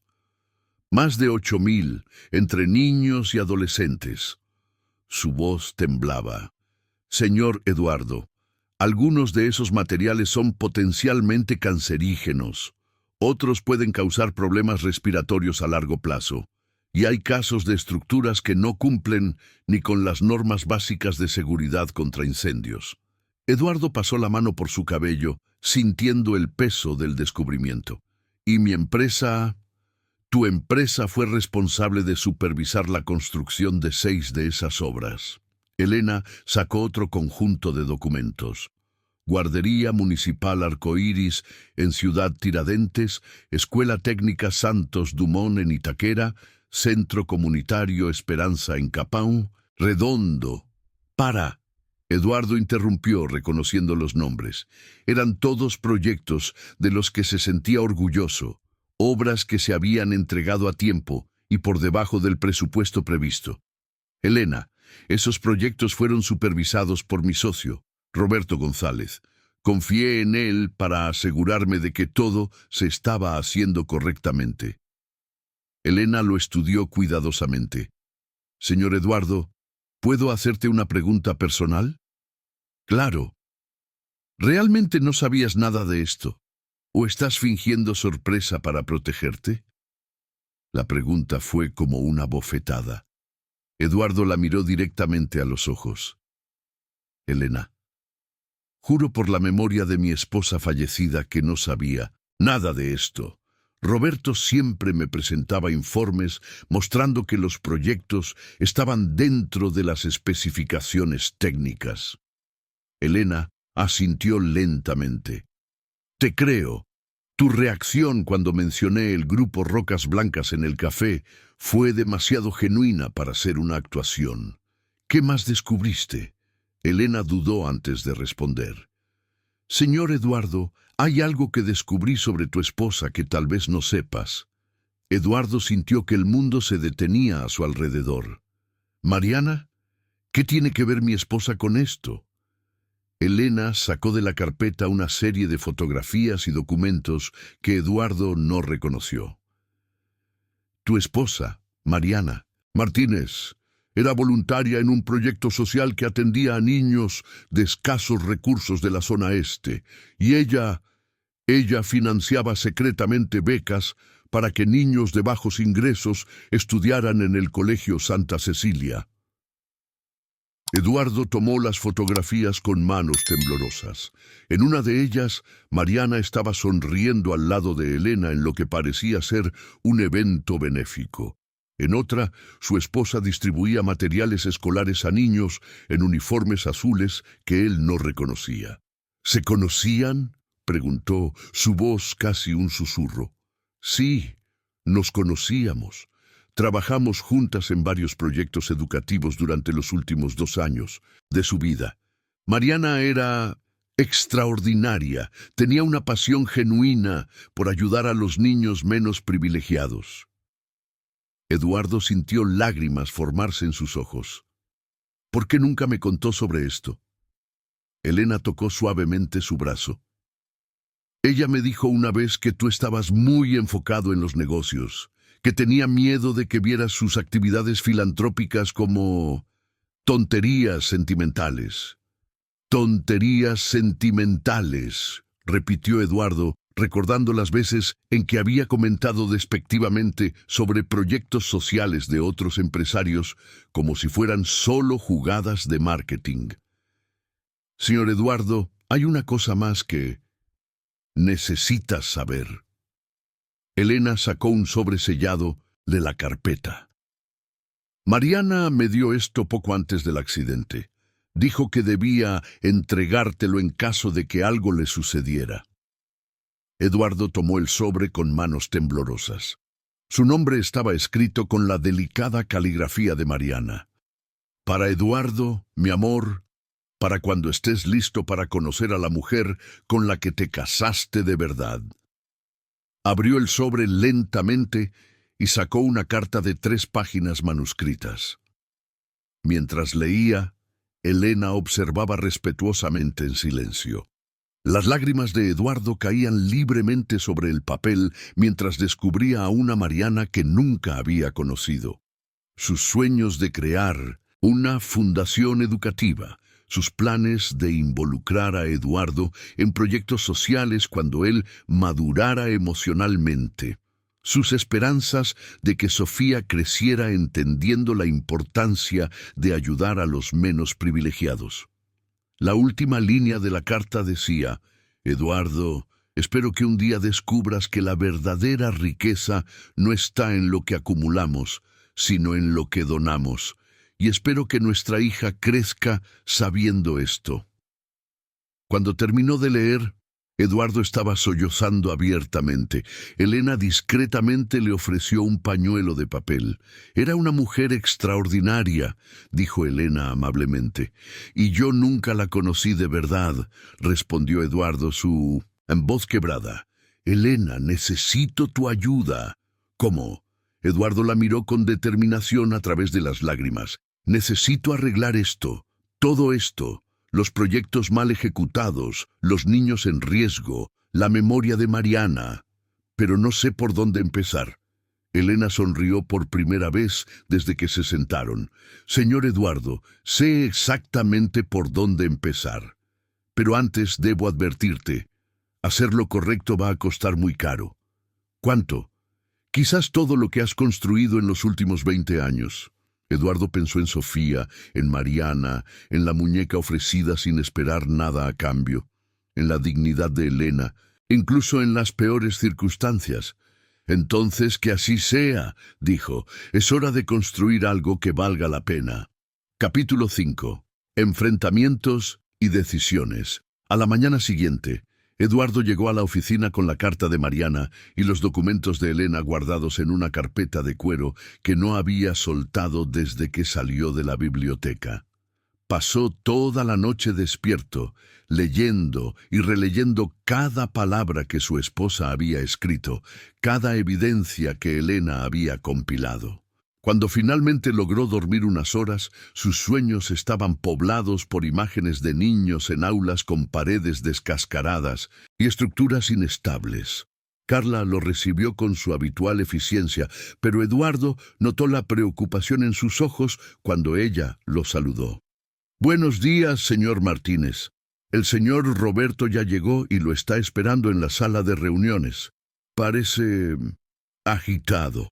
Más de 8,000, entre niños y adolescentes. Su voz temblaba. Señor Eduardo, algunos de esos materiales son potencialmente cancerígenos. Otros pueden causar problemas respiratorios a largo plazo. Y hay casos de estructuras que no cumplen ni con las normas básicas de seguridad contra incendios. Eduardo pasó la mano por su cabello, sintiendo el peso del descubrimiento. ¿Y mi empresa? Tu empresa fue responsable de supervisar la construcción de 6 de esas obras. Elena sacó otro conjunto de documentos. Guardería Municipal Arcoíris en Ciudad Tiradentes, Escuela Técnica Santos Dumont en Itaquera, Centro Comunitario Esperanza en Capão, Redondo. ¡Para! Eduardo interrumpió reconociendo los nombres. Eran todos proyectos de los que se sentía orgulloso. Obras que se habían entregado a tiempo y por debajo del presupuesto previsto. Elena, esos proyectos fueron supervisados por mi socio, Roberto González. Confié en él para asegurarme de que todo se estaba haciendo correctamente. Elena lo estudió cuidadosamente. Señor Eduardo, ¿puedo hacerte una pregunta personal? Claro. ¿Realmente no sabías nada de esto? ¿O estás fingiendo sorpresa para protegerte? La pregunta fue como una bofetada. Eduardo la miró directamente a los ojos. Elena, juro por la memoria de mi esposa fallecida que no sabía nada de esto. Roberto siempre me presentaba informes mostrando que los proyectos estaban dentro de las especificaciones técnicas. Elena asintió lentamente. Te creo. Tu reacción cuando mencioné el grupo Rocas Blancas en el café fue demasiado genuina para ser una actuación. ¿Qué más descubriste? Elena dudó antes de responder. Señor Eduardo, hay algo que descubrí sobre tu esposa que tal vez no sepas. Eduardo sintió que el mundo se detenía a su alrededor. «Mariana, ¿qué tiene que ver mi esposa con esto?». Elena sacó de la carpeta una serie de fotografías y documentos que Eduardo no reconoció. «Tu esposa, Mariana Martínez, era voluntaria en un proyecto social que atendía a niños de escasos recursos de la zona este, y ella financiaba secretamente becas para que niños de bajos ingresos estudiaran en el Colegio Santa Cecilia». Eduardo tomó las fotografías con manos temblorosas. En una de ellas, Mariana estaba sonriendo al lado de Elena en lo que parecía ser un evento benéfico. En otra, su esposa distribuía materiales escolares a niños en uniformes azules que él no reconocía. «¿Se conocían?», preguntó, su voz casi un susurro. «Sí, nos conocíamos. Trabajamos juntas en varios proyectos educativos durante los últimos 2 años de su vida. Mariana era extraordinaria, tenía una pasión genuina por ayudar a los niños menos privilegiados». Eduardo sintió lágrimas formarse en sus ojos. «¿Por qué nunca me contó sobre esto?». Elena tocó suavemente su brazo. «Ella me dijo una vez que tú estabas muy enfocado en los negocios, que tenía miedo de que vieras sus actividades filantrópicas como tonterías sentimentales». «Tonterías sentimentales», repitió Eduardo, recordando las veces en que había comentado despectivamente sobre proyectos sociales de otros empresarios como si fueran solo jugadas de marketing. «Señor Eduardo, hay una cosa más que necesitas saber». Elena sacó un sobre sellado de la carpeta. «Mariana me dio esto poco antes del accidente. Dijo que debía entregártelo en caso de que algo le sucediera». Eduardo tomó el sobre con manos temblorosas. Su nombre estaba escrito con la delicada caligrafía de Mariana. «Para Eduardo, mi amor, para cuando estés listo para conocer a la mujer con la que te casaste de verdad». Abrió el sobre lentamente y sacó una carta de 3 páginas manuscritas. Mientras leía, Elena observaba respetuosamente en silencio. Las lágrimas de Eduardo caían libremente sobre el papel mientras descubría a una Mariana que nunca había conocido. Sus sueños de crear una fundación educativa, sus planes de involucrar a Eduardo en proyectos sociales cuando él madurara emocionalmente, sus esperanzas de que Sofía creciera entendiendo la importancia de ayudar a los menos privilegiados. La última línea de la carta decía: «Eduardo, espero que un día descubras que la verdadera riqueza no está en lo que acumulamos, sino en lo que donamos. Y espero que nuestra hija crezca sabiendo esto». Cuando terminó de leer, Eduardo estaba sollozando abiertamente. Elena discretamente le ofreció un pañuelo de papel. «Era una mujer extraordinaria», dijo Elena amablemente. «Y yo nunca la conocí de verdad», respondió Eduardo, en voz quebrada. «Elena, necesito tu ayuda». «¿Cómo?». Eduardo la miró con determinación a través de las lágrimas. «Necesito arreglar esto, todo esto. Los proyectos mal ejecutados, los niños en riesgo, la memoria de Mariana. Pero no sé por dónde empezar». Elena sonrió por primera vez desde que se sentaron. «Señor Eduardo, sé exactamente por dónde empezar. Pero antes debo advertirte, hacer lo correcto va a costar muy caro». «¿Cuánto?». «Quizás todo lo que has construido en los últimos 20 años». Eduardo pensó en Sofía, en Mariana, en la muñeca ofrecida sin esperar nada a cambio, en la dignidad de Elena, incluso en las peores circunstancias. «Entonces que así sea», dijo. «Es hora de construir algo que valga la pena». Capítulo 5. Enfrentamientos y decisiones. A la mañana siguiente, Eduardo llegó a la oficina con la carta de Mariana y los documentos de Elena guardados en una carpeta de cuero que no había soltado desde que salió de la biblioteca. Pasó toda la noche despierto, leyendo y releyendo cada palabra que su esposa había escrito, cada evidencia que Elena había compilado. Cuando finalmente logró dormir unas horas, sus sueños estaban poblados por imágenes de niños en aulas con paredes descascaradas y estructuras inestables. Carla lo recibió con su habitual eficiencia, pero Eduardo notó la preocupación en sus ojos cuando ella lo saludó. «Buenos días, señor Martínez. El señor Roberto ya llegó y lo está esperando en la sala de reuniones. Parece agitado».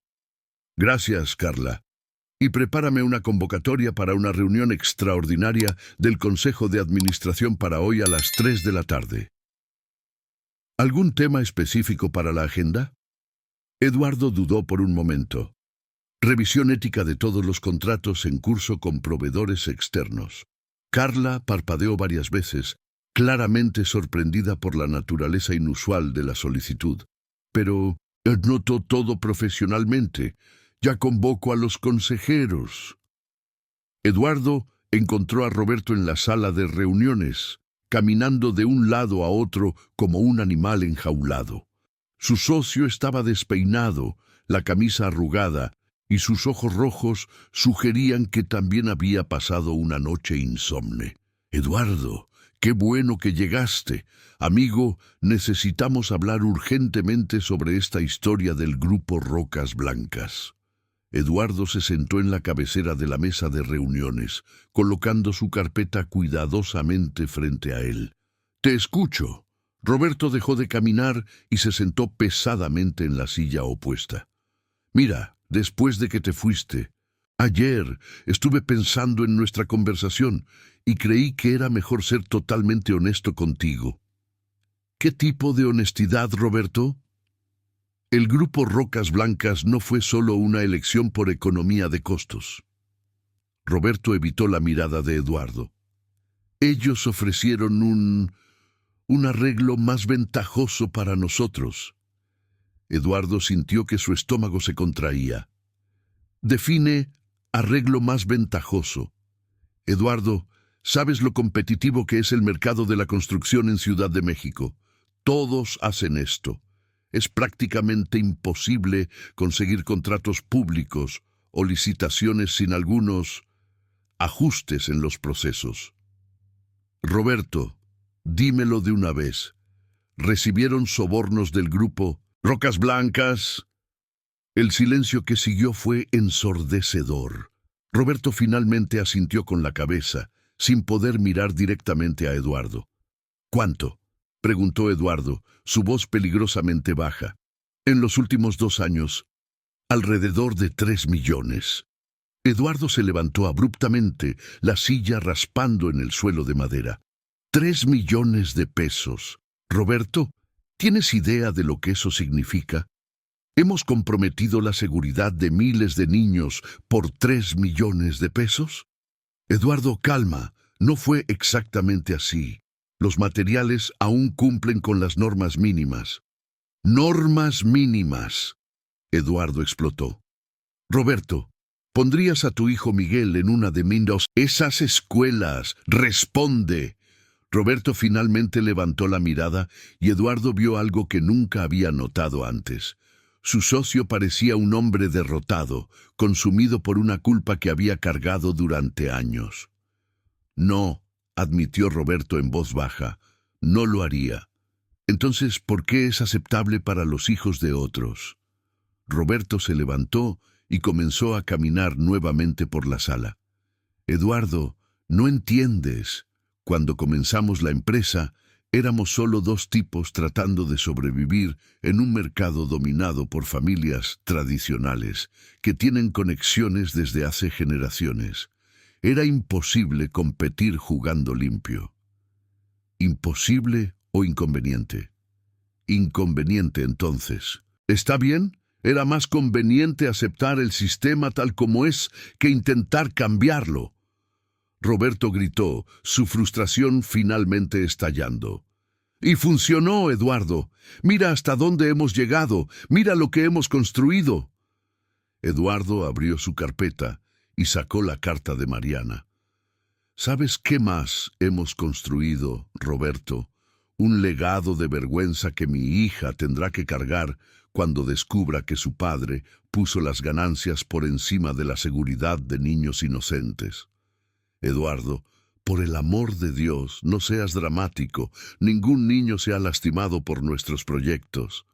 «Gracias, Carla. Y prepárame una convocatoria para una reunión extraordinaria del Consejo de Administración para hoy a las 3 de la tarde». ¿Algún tema específico para la agenda? Eduardo dudó por un momento. Revisión ética de todos los contratos en curso con proveedores externos. Carla parpadeó varias veces, claramente sorprendida por la naturaleza inusual de la solicitud. Pero notó todo profesionalmente. Ya convoco a los consejeros. Eduardo encontró a Roberto en la sala de reuniones, caminando de un lado a otro como un animal enjaulado. Su socio estaba despeinado, la camisa arrugada, y sus ojos rojos sugerían que también había pasado una noche insomne. «Eduardo, qué bueno que llegaste. Amigo, necesitamos hablar urgentemente sobre esta historia del grupo Rocas Blancas». Eduardo se sentó en la cabecera de la mesa de reuniones, colocando su carpeta cuidadosamente frente a él. «Te escucho». Roberto dejó de caminar y se sentó pesadamente en la silla opuesta. «Mira, después de que te fuiste, ayer estuve pensando en nuestra conversación y creí que era mejor ser totalmente honesto contigo». «¿Qué tipo de honestidad, Roberto?» El grupo Rocas Blancas no fue solo una elección por economía de costos. Roberto evitó la mirada de Eduardo. Ellos ofrecieron un arreglo más ventajoso para nosotros. Eduardo sintió que su estómago se contraía. Define arreglo más ventajoso. Eduardo, sabes lo competitivo que es el mercado de la construcción en Ciudad de México. Todos hacen esto. Es prácticamente imposible conseguir contratos públicos o licitaciones sin algunos ajustes en los procesos. Roberto, dímelo de una vez. ¿Recibieron sobornos del grupo Rocas Blancas? El silencio que siguió fue ensordecedor. Roberto finalmente asintió con la cabeza, sin poder mirar directamente a Eduardo. «¿Cuánto?», preguntó Eduardo, su voz peligrosamente baja. «En los últimos 2 años, alrededor de 3 millones». Eduardo se levantó abruptamente, la silla raspando en el suelo de madera. 3 millones de pesos. Roberto, ¿tienes idea de lo que eso significa? ¿Hemos comprometido la seguridad de miles de niños por 3 millones de pesos? Eduardo, calma, no fue exactamente así. Los materiales aún cumplen con las normas mínimas. ¡Normas mínimas!, Eduardo explotó. «Roberto, ¿pondrías a tu hijo Miguel en una de esas escuelas? ¡Responde!». Roberto finalmente levantó la mirada y Eduardo vio algo que nunca había notado antes. Su socio parecía un hombre derrotado, consumido por una culpa que había cargado durante años. «No», admitió Roberto en voz baja, «no lo haría». «Entonces, ¿por qué es aceptable para los hijos de otros?». Roberto se levantó y comenzó a caminar nuevamente por la sala. «Eduardo, no entiendes. Cuando comenzamos la empresa, éramos solo 2 tipos tratando de sobrevivir en un mercado dominado por familias tradicionales que tienen conexiones desde hace generaciones. Era imposible competir jugando limpio». «¿Imposible o inconveniente?». «Inconveniente, entonces». «¿Está bien? Era más conveniente aceptar el sistema tal como es que intentar cambiarlo». Roberto gritó, su frustración finalmente estallando. «Y funcionó, Eduardo. Mira hasta dónde hemos llegado. Mira lo que hemos construido». Eduardo abrió su carpeta y sacó la carta de Mariana. ¿Sabes qué más hemos construido, Roberto? Un legado de vergüenza que mi hija tendrá que cargar cuando descubra que su padre puso las ganancias por encima de la seguridad de niños inocentes. Eduardo, por el amor de Dios, no seas dramático. Ningún niño se ha lastimado por nuestros proyectos.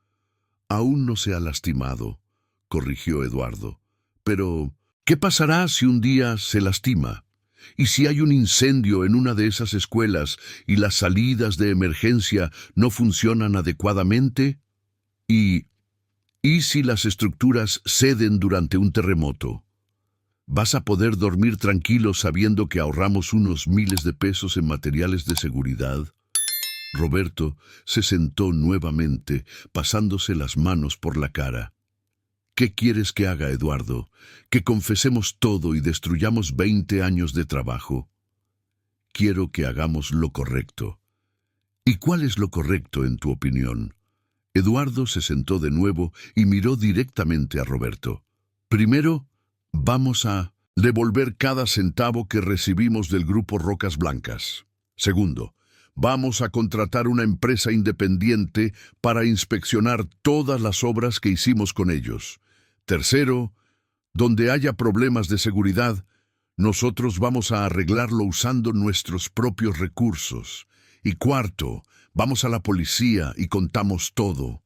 Aún no se ha lastimado, corrigió Eduardo. Pero, ¿qué pasará si un día se lastima? ¿Y si hay un incendio en una de esas escuelas y las salidas de emergencia no funcionan adecuadamente? ¿Y si las estructuras ceden durante un terremoto? ¿Vas a poder dormir tranquilo sabiendo que ahorramos unos miles de pesos en materiales de seguridad? Roberto se sentó nuevamente, pasándose las manos por la cara. ¿Qué quieres que haga, Eduardo? ¿Que confesemos todo y destruyamos 20 años de trabajo? Quiero que hagamos lo correcto. ¿Y cuál es lo correcto en tu opinión? Eduardo se sentó de nuevo y miró directamente a Roberto. Primero, vamos a devolver cada centavo que recibimos del grupo Rocas Blancas. Segundo, vamos a contratar una empresa independiente para inspeccionar todas las obras que hicimos con ellos. Tercero, donde haya problemas de seguridad, nosotros vamos a arreglarlo usando nuestros propios recursos. Y cuarto, vamos a la policía y contamos todo.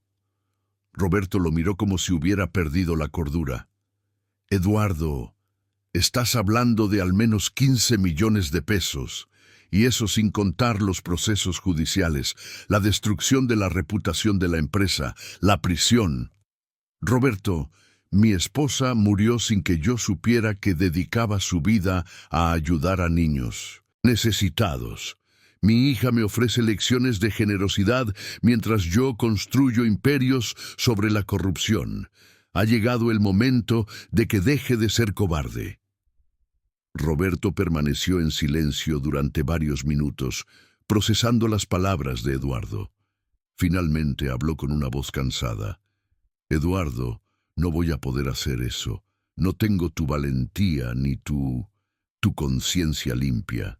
Roberto lo miró como si hubiera perdido la cordura. Eduardo, estás hablando de al menos 15 millones de pesos, y eso sin contar los procesos judiciales, la destrucción de la reputación de la empresa, la prisión. Roberto, mi esposa murió sin que yo supiera que dedicaba su vida a ayudar a niños necesitados. Mi hija me ofrece lecciones de generosidad mientras yo construyo imperios sobre la corrupción. Ha llegado el momento de que deje de ser cobarde. Roberto permaneció en silencio durante varios minutos, procesando las palabras de Eduardo. Finalmente habló con una voz cansada. Eduardo, no voy a poder hacer eso. No tengo tu valentía ni tu conciencia limpia.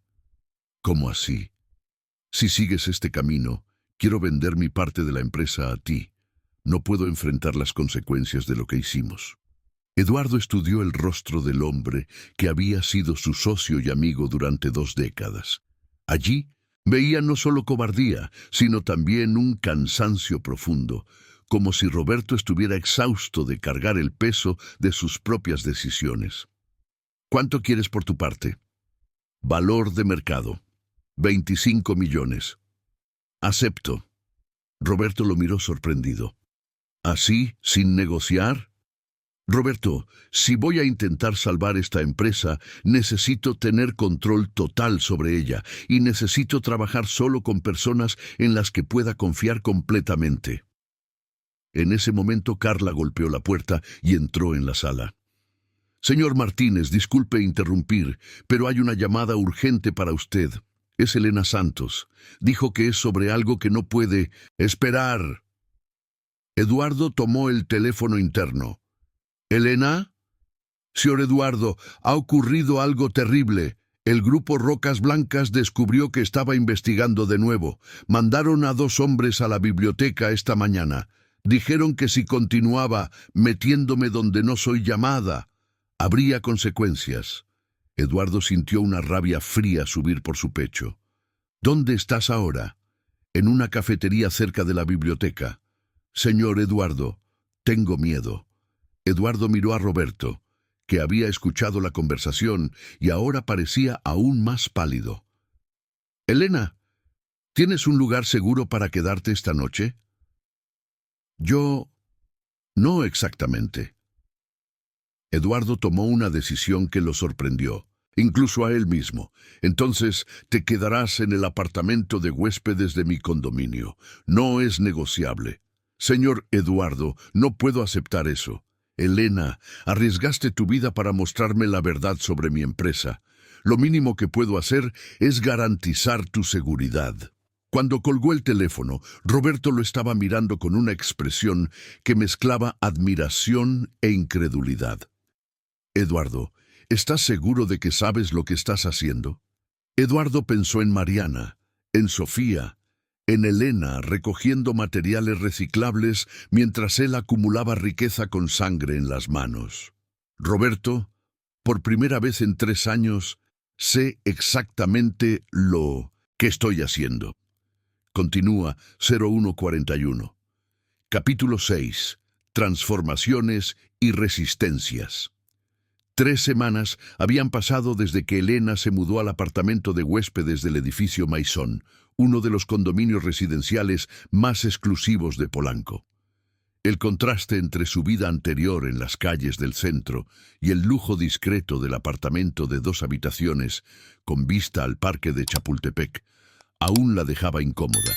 ¿Cómo así? Si sigues este camino, quiero vender mi parte de la empresa a ti. No puedo enfrentar las consecuencias de lo que hicimos. Eduardo estudió el rostro del hombre que había sido su socio y amigo durante 2 décadas. Allí veía no solo cobardía, sino también un cansancio profundo, como si Roberto estuviera exhausto de cargar el peso de sus propias decisiones. ¿Cuánto quieres por tu parte? Valor de mercado: 25 millones. Acepto. Roberto lo miró sorprendido. ¿Así, sin negociar? Roberto, si voy a intentar salvar esta empresa, necesito tener control total sobre ella y necesito trabajar solo con personas en las que pueda confiar completamente. En ese momento Carla golpeó la puerta y entró en la sala. Señor Martínez, disculpe interrumpir, pero hay una llamada urgente para usted. Es Elena Santos. Dijo que es sobre algo que no puede esperar. Eduardo tomó el teléfono interno. ¿Elena? Señor Eduardo, ha ocurrido algo terrible. El grupo Rocas Blancas descubrió que estaba investigando de nuevo. Mandaron a 2 hombres a la biblioteca esta mañana. Dijeron que si continuaba metiéndome donde no soy llamada, habría consecuencias. Eduardo sintió una rabia fría subir por su pecho. ¿Dónde estás ahora? En una cafetería cerca de la biblioteca. Señor Eduardo, tengo miedo. Eduardo miró a Roberto, que había escuchado la conversación y ahora parecía aún más pálido. Elena, ¿tienes un lugar seguro para quedarte esta noche? Yo... no exactamente. Eduardo tomó una decisión que lo sorprendió, incluso a él mismo. Entonces, te quedarás en el apartamento de huéspedes de mi condominio. No es negociable. Señor Eduardo, no puedo aceptar eso. Elena, arriesgaste tu vida para mostrarme la verdad sobre mi empresa. Lo mínimo que puedo hacer es garantizar tu seguridad. Cuando colgó el teléfono, Roberto lo estaba mirando con una expresión que mezclaba admiración e incredulidad. Eduardo, ¿estás seguro de que sabes lo que estás haciendo? Eduardo pensó en Mariana, en Sofía, en Elena recogiendo materiales reciclables mientras él acumulaba riqueza con sangre en las manos. Roberto, por primera vez en 3 años, sé exactamente lo que estoy haciendo. Continúa 0141. Capítulo 6. Transformaciones y resistencias. 3 semanas habían pasado desde que Elena se mudó al apartamento de huéspedes del edificio Maison, uno de los condominios residenciales más exclusivos de Polanco. El contraste entre su vida anterior en las calles del centro y el lujo discreto del apartamento de 2 habitaciones con vista al parque de Chapultepec aún la dejaba incómoda.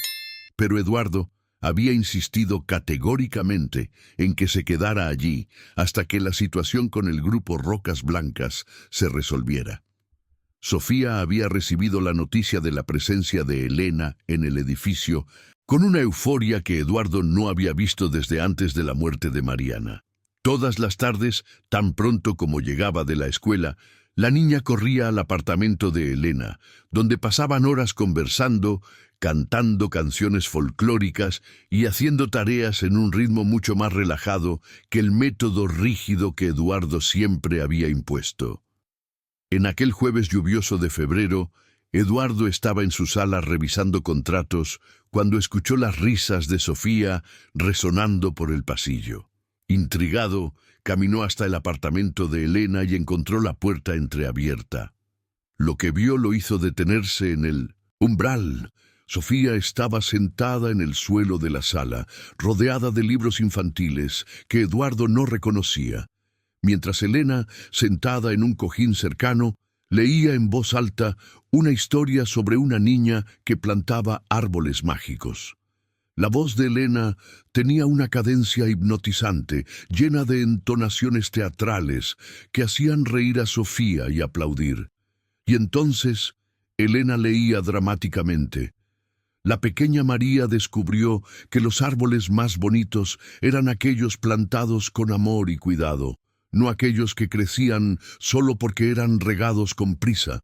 Pero Eduardo había insistido categóricamente en que se quedara allí hasta que la situación con el grupo Rocas Blancas se resolviera. Sofía había recibido la noticia de la presencia de Elena en el edificio con una euforia que Eduardo no había visto desde antes de la muerte de Mariana. Todas las tardes, tan pronto como llegaba de la escuela, la niña corría al apartamento de Elena, donde pasaban horas conversando, cantando canciones folclóricas y haciendo tareas en un ritmo mucho más relajado que el método rígido que Eduardo siempre había impuesto. En aquel jueves lluvioso de febrero, Eduardo estaba en su sala revisando contratos cuando escuchó las risas de Sofía resonando por el pasillo. Intrigado, caminó hasta el apartamento de Elena y encontró la puerta entreabierta. Lo que vio lo hizo detenerse en el umbral. Sofía estaba sentada en el suelo de la sala, rodeada de libros infantiles que Eduardo no reconocía, mientras Elena, sentada en un cojín cercano, leía en voz alta una historia sobre una niña que plantaba árboles mágicos. La voz de Elena tenía una cadencia hipnotizante, llena de entonaciones teatrales que hacían reír a Sofía y aplaudir. Y entonces Elena leía dramáticamente. La pequeña María descubrió que los árboles más bonitos eran aquellos plantados con amor y cuidado, no aquellos que crecían solo porque eran regados con prisa.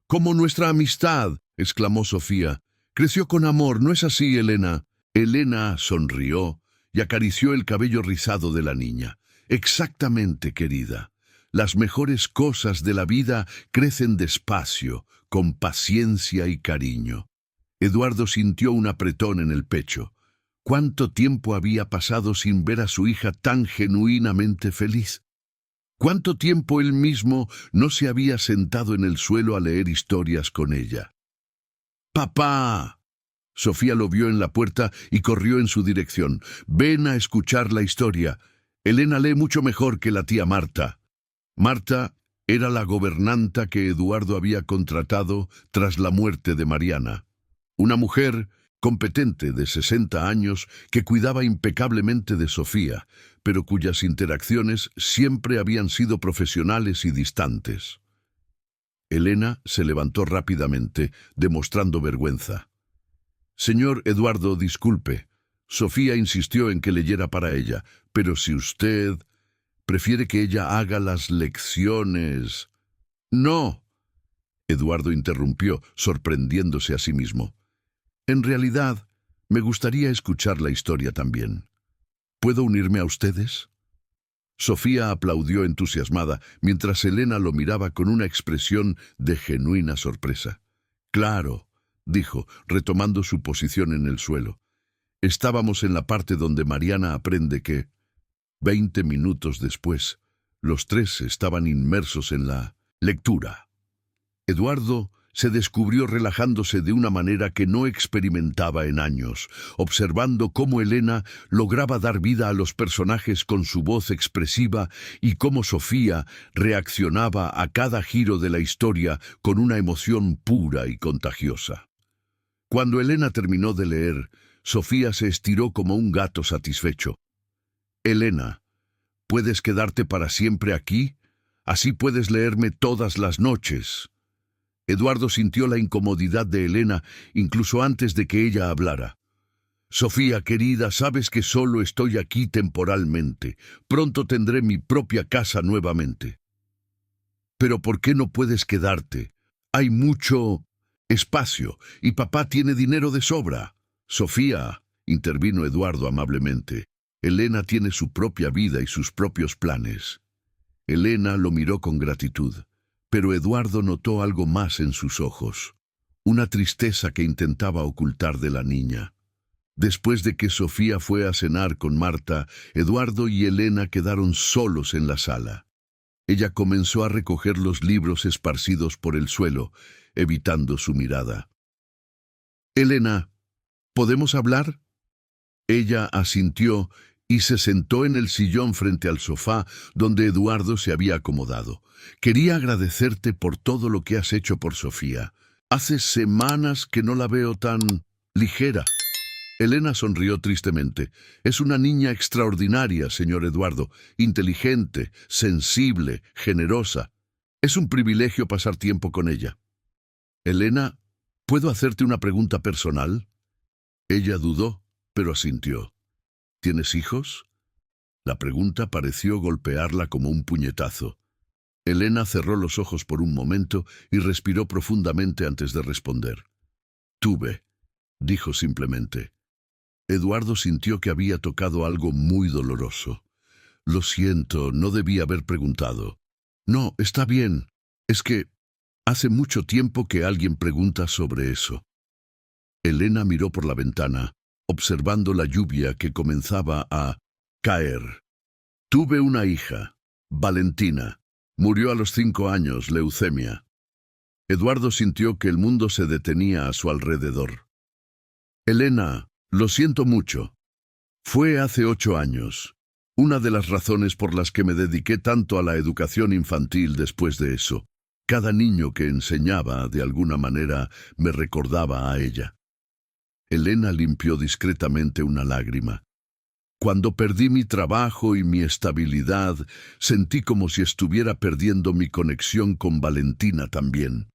«Como nuestra amistad», exclamó Sofía. «Creció con amor, ¿no es así, Elena?» Elena sonrió y acarició el cabello rizado de la niña. «Exactamente, querida. Las mejores cosas de la vida crecen despacio, con paciencia y cariño». Eduardo sintió un apretón en el pecho. ¿Cuánto tiempo había pasado sin ver a su hija tan genuinamente feliz? ¿Cuánto tiempo él mismo no se había sentado en el suelo a leer historias con ella? «¡Papá!». Sofía lo vio en la puerta y corrió en su dirección. «Ven a escuchar la historia. Elena lee mucho mejor que la tía Marta». Marta era la gobernanta que Eduardo había contratado tras la muerte de Mariana. Una mujer competente de 60 años que cuidaba impecablemente de Sofía, pero cuyas interacciones siempre habían sido profesionales y distantes. Elena se levantó rápidamente, demostrando vergüenza. «Señor Eduardo, disculpe». Sofía insistió en que leyera para ella. «Pero si usted prefiere que ella haga las lecciones». «No», Eduardo interrumpió, sorprendiéndose a sí mismo. «En realidad, me gustaría escuchar la historia también. ¿Puedo unirme a ustedes?». Sofía aplaudió entusiasmada, mientras Elena lo miraba con una expresión de genuina sorpresa. «Claro», dijo, retomando su posición en el suelo. Estábamos en la parte donde Mariana aprende que, 20 minutos después, los 3 estaban inmersos en la lectura. Eduardo se descubrió relajándose de una manera que no experimentaba en años, observando cómo Elena lograba dar vida a los personajes con su voz expresiva y cómo Sofía reaccionaba a cada giro de la historia con una emoción pura y contagiosa. Cuando Elena terminó de leer, Sofía se estiró como un gato satisfecho. «Elena, ¿puedes quedarte para siempre aquí? Así puedes leerme todas las noches». Eduardo sintió la incomodidad de Elena incluso antes de que ella hablara. «Sofía, querida, sabes que solo estoy aquí temporalmente. Pronto tendré mi propia casa nuevamente». «¿Pero por qué no puedes quedarte? Hay mucho...» espacio, y papá tiene dinero de sobra. Sofía, intervino Eduardo amablemente, Elena tiene su propia vida y sus propios planes. Elena lo miró con gratitud, pero Eduardo notó algo más en sus ojos, una tristeza que intentaba ocultar de la niña. Después de que Sofía fue a cenar con Marta, Eduardo y Elena quedaron solos en la sala. Ella comenzó a recoger los libros esparcidos por el suelo, evitando su mirada. «Elena, ¿podemos hablar?». Ella asintió y se sentó en el sillón frente al sofá donde Eduardo se había acomodado. «Quería agradecerte por todo lo que has hecho por Sofía. Hace semanas que no la veo tan ligera». Elena sonrió tristemente. «Es una niña extraordinaria, señor Eduardo, inteligente, sensible, generosa. Es un privilegio pasar tiempo con ella». «Elena, ¿puedo hacerte una pregunta personal?». Ella dudó, pero asintió. «¿Tienes hijos?». La pregunta pareció golpearla como un puñetazo. Elena cerró los ojos por un momento y respiró profundamente antes de responder. «Tuve», dijo simplemente. Eduardo sintió que había tocado algo muy doloroso. «Lo siento, no debí haber preguntado». «No, está bien. Es que hace mucho tiempo que alguien pregunta sobre eso». Elena miró por la ventana, observando la lluvia que comenzaba a caer. «Tuve una hija, Valentina. Murió a los 5 años, leucemia». Eduardo sintió que el mundo se detenía a su alrededor. «Elena, lo siento mucho. Fue hace 8 años. Una de las razones por las que me dediqué tanto a la educación infantil después de eso. Cada niño que enseñaba, de alguna manera, me recordaba a ella». Elena limpió discretamente una lágrima. «Cuando perdí mi trabajo y mi estabilidad, sentí como si estuviera perdiendo mi conexión con Valentina también».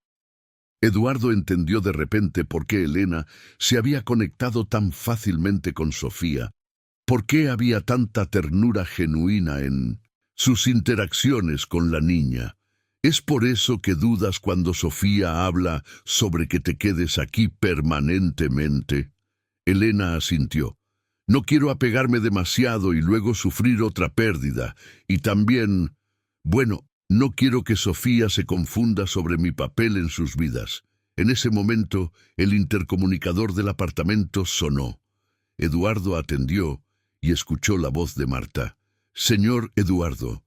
Eduardo entendió de repente por qué Elena se había conectado tan fácilmente con Sofía, por qué había tanta ternura genuina en sus interacciones con la niña. «Es por eso que dudas cuando Sofía habla sobre que te quedes aquí permanentemente». Elena asintió. «No quiero apegarme demasiado y luego sufrir otra pérdida. Y también, bueno, no quiero que Sofía se confunda sobre mi papel en sus vidas». En ese momento, el intercomunicador del apartamento sonó. Eduardo atendió y escuchó la voz de Marta. «Señor Eduardo,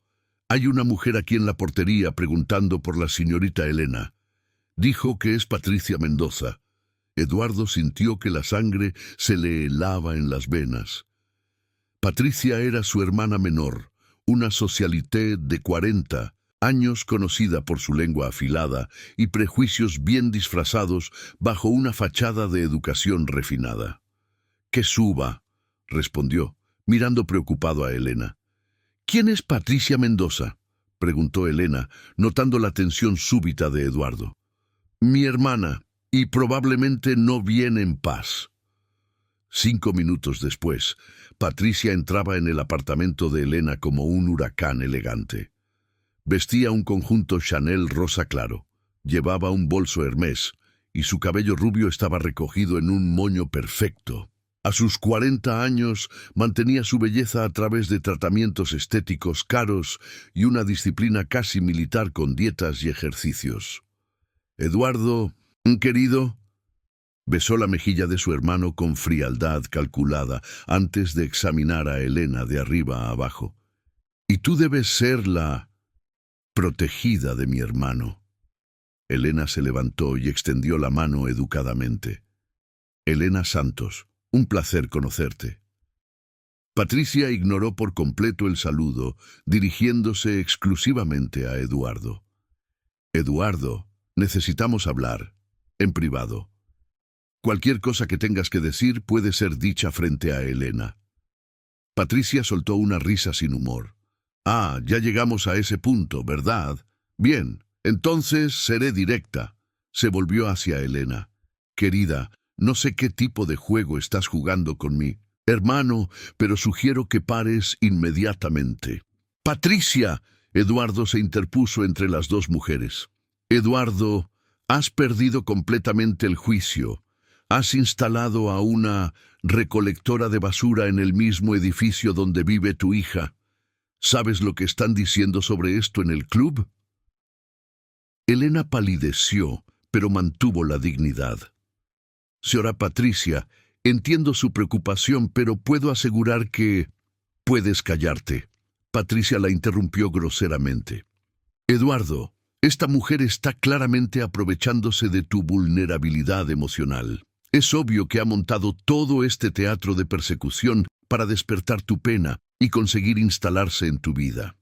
hay una mujer aquí en la portería preguntando por la señorita Elena. Dijo que es Patricia Mendoza». Eduardo sintió que la sangre se le helaba en las venas. Patricia era su hermana menor, una socialité de 40 años conocida por su lengua afilada y prejuicios bien disfrazados bajo una fachada de educación refinada. «Que suba», respondió, mirando preocupado a Elena. «¿Quién es Patricia Mendoza?», preguntó Elena, notando la tensión súbita de Eduardo. «Mi hermana, y probablemente no viene en paz». 5 minutos después, Patricia entraba en el apartamento de Elena como un huracán elegante. Vestía un conjunto Chanel rosa claro, llevaba un bolso Hermès y su cabello rubio estaba recogido en un moño perfecto. A sus 40 años mantenía su belleza a través de tratamientos estéticos caros y una disciplina casi militar con dietas y ejercicios. «Eduardo, querido», besó la mejilla de su hermano con frialdad calculada antes de examinar a Elena de arriba a abajo. «Y tú debes ser la protegida de mi hermano». Elena se levantó y extendió la mano educadamente. «Elena Santos, un placer conocerte». Patricia ignoró por completo el saludo, dirigiéndose exclusivamente a Eduardo. «Eduardo, necesitamos hablar, en privado. Cualquier cosa que tengas que decir puede ser dicha frente a Elena». Patricia soltó una risa sin humor. «Ah, ya llegamos a ese punto, ¿verdad? Bien, entonces seré directa». Se volvió hacia Elena. «Querida, no sé qué tipo de juego estás jugando con mi hermano, pero sugiero que pares inmediatamente». «Patricia», Eduardo se interpuso entre las dos mujeres. «Eduardo, Has perdido completamente el juicio. Has instalado a una recolectora de basura en el mismo edificio donde vive tu hija. ¿Sabes lo que están diciendo sobre esto en el club? Elena palideció, pero mantuvo la dignidad. Señora Patricia, entiendo su preocupación, pero puedo asegurar que... Puedes callarte. Patricia la interrumpió groseramente. Eduardo, esta mujer está claramente aprovechándose de tu vulnerabilidad emocional. Es obvio que ha montado todo este teatro de persecución para despertar tu pena y conseguir instalarse en tu vida.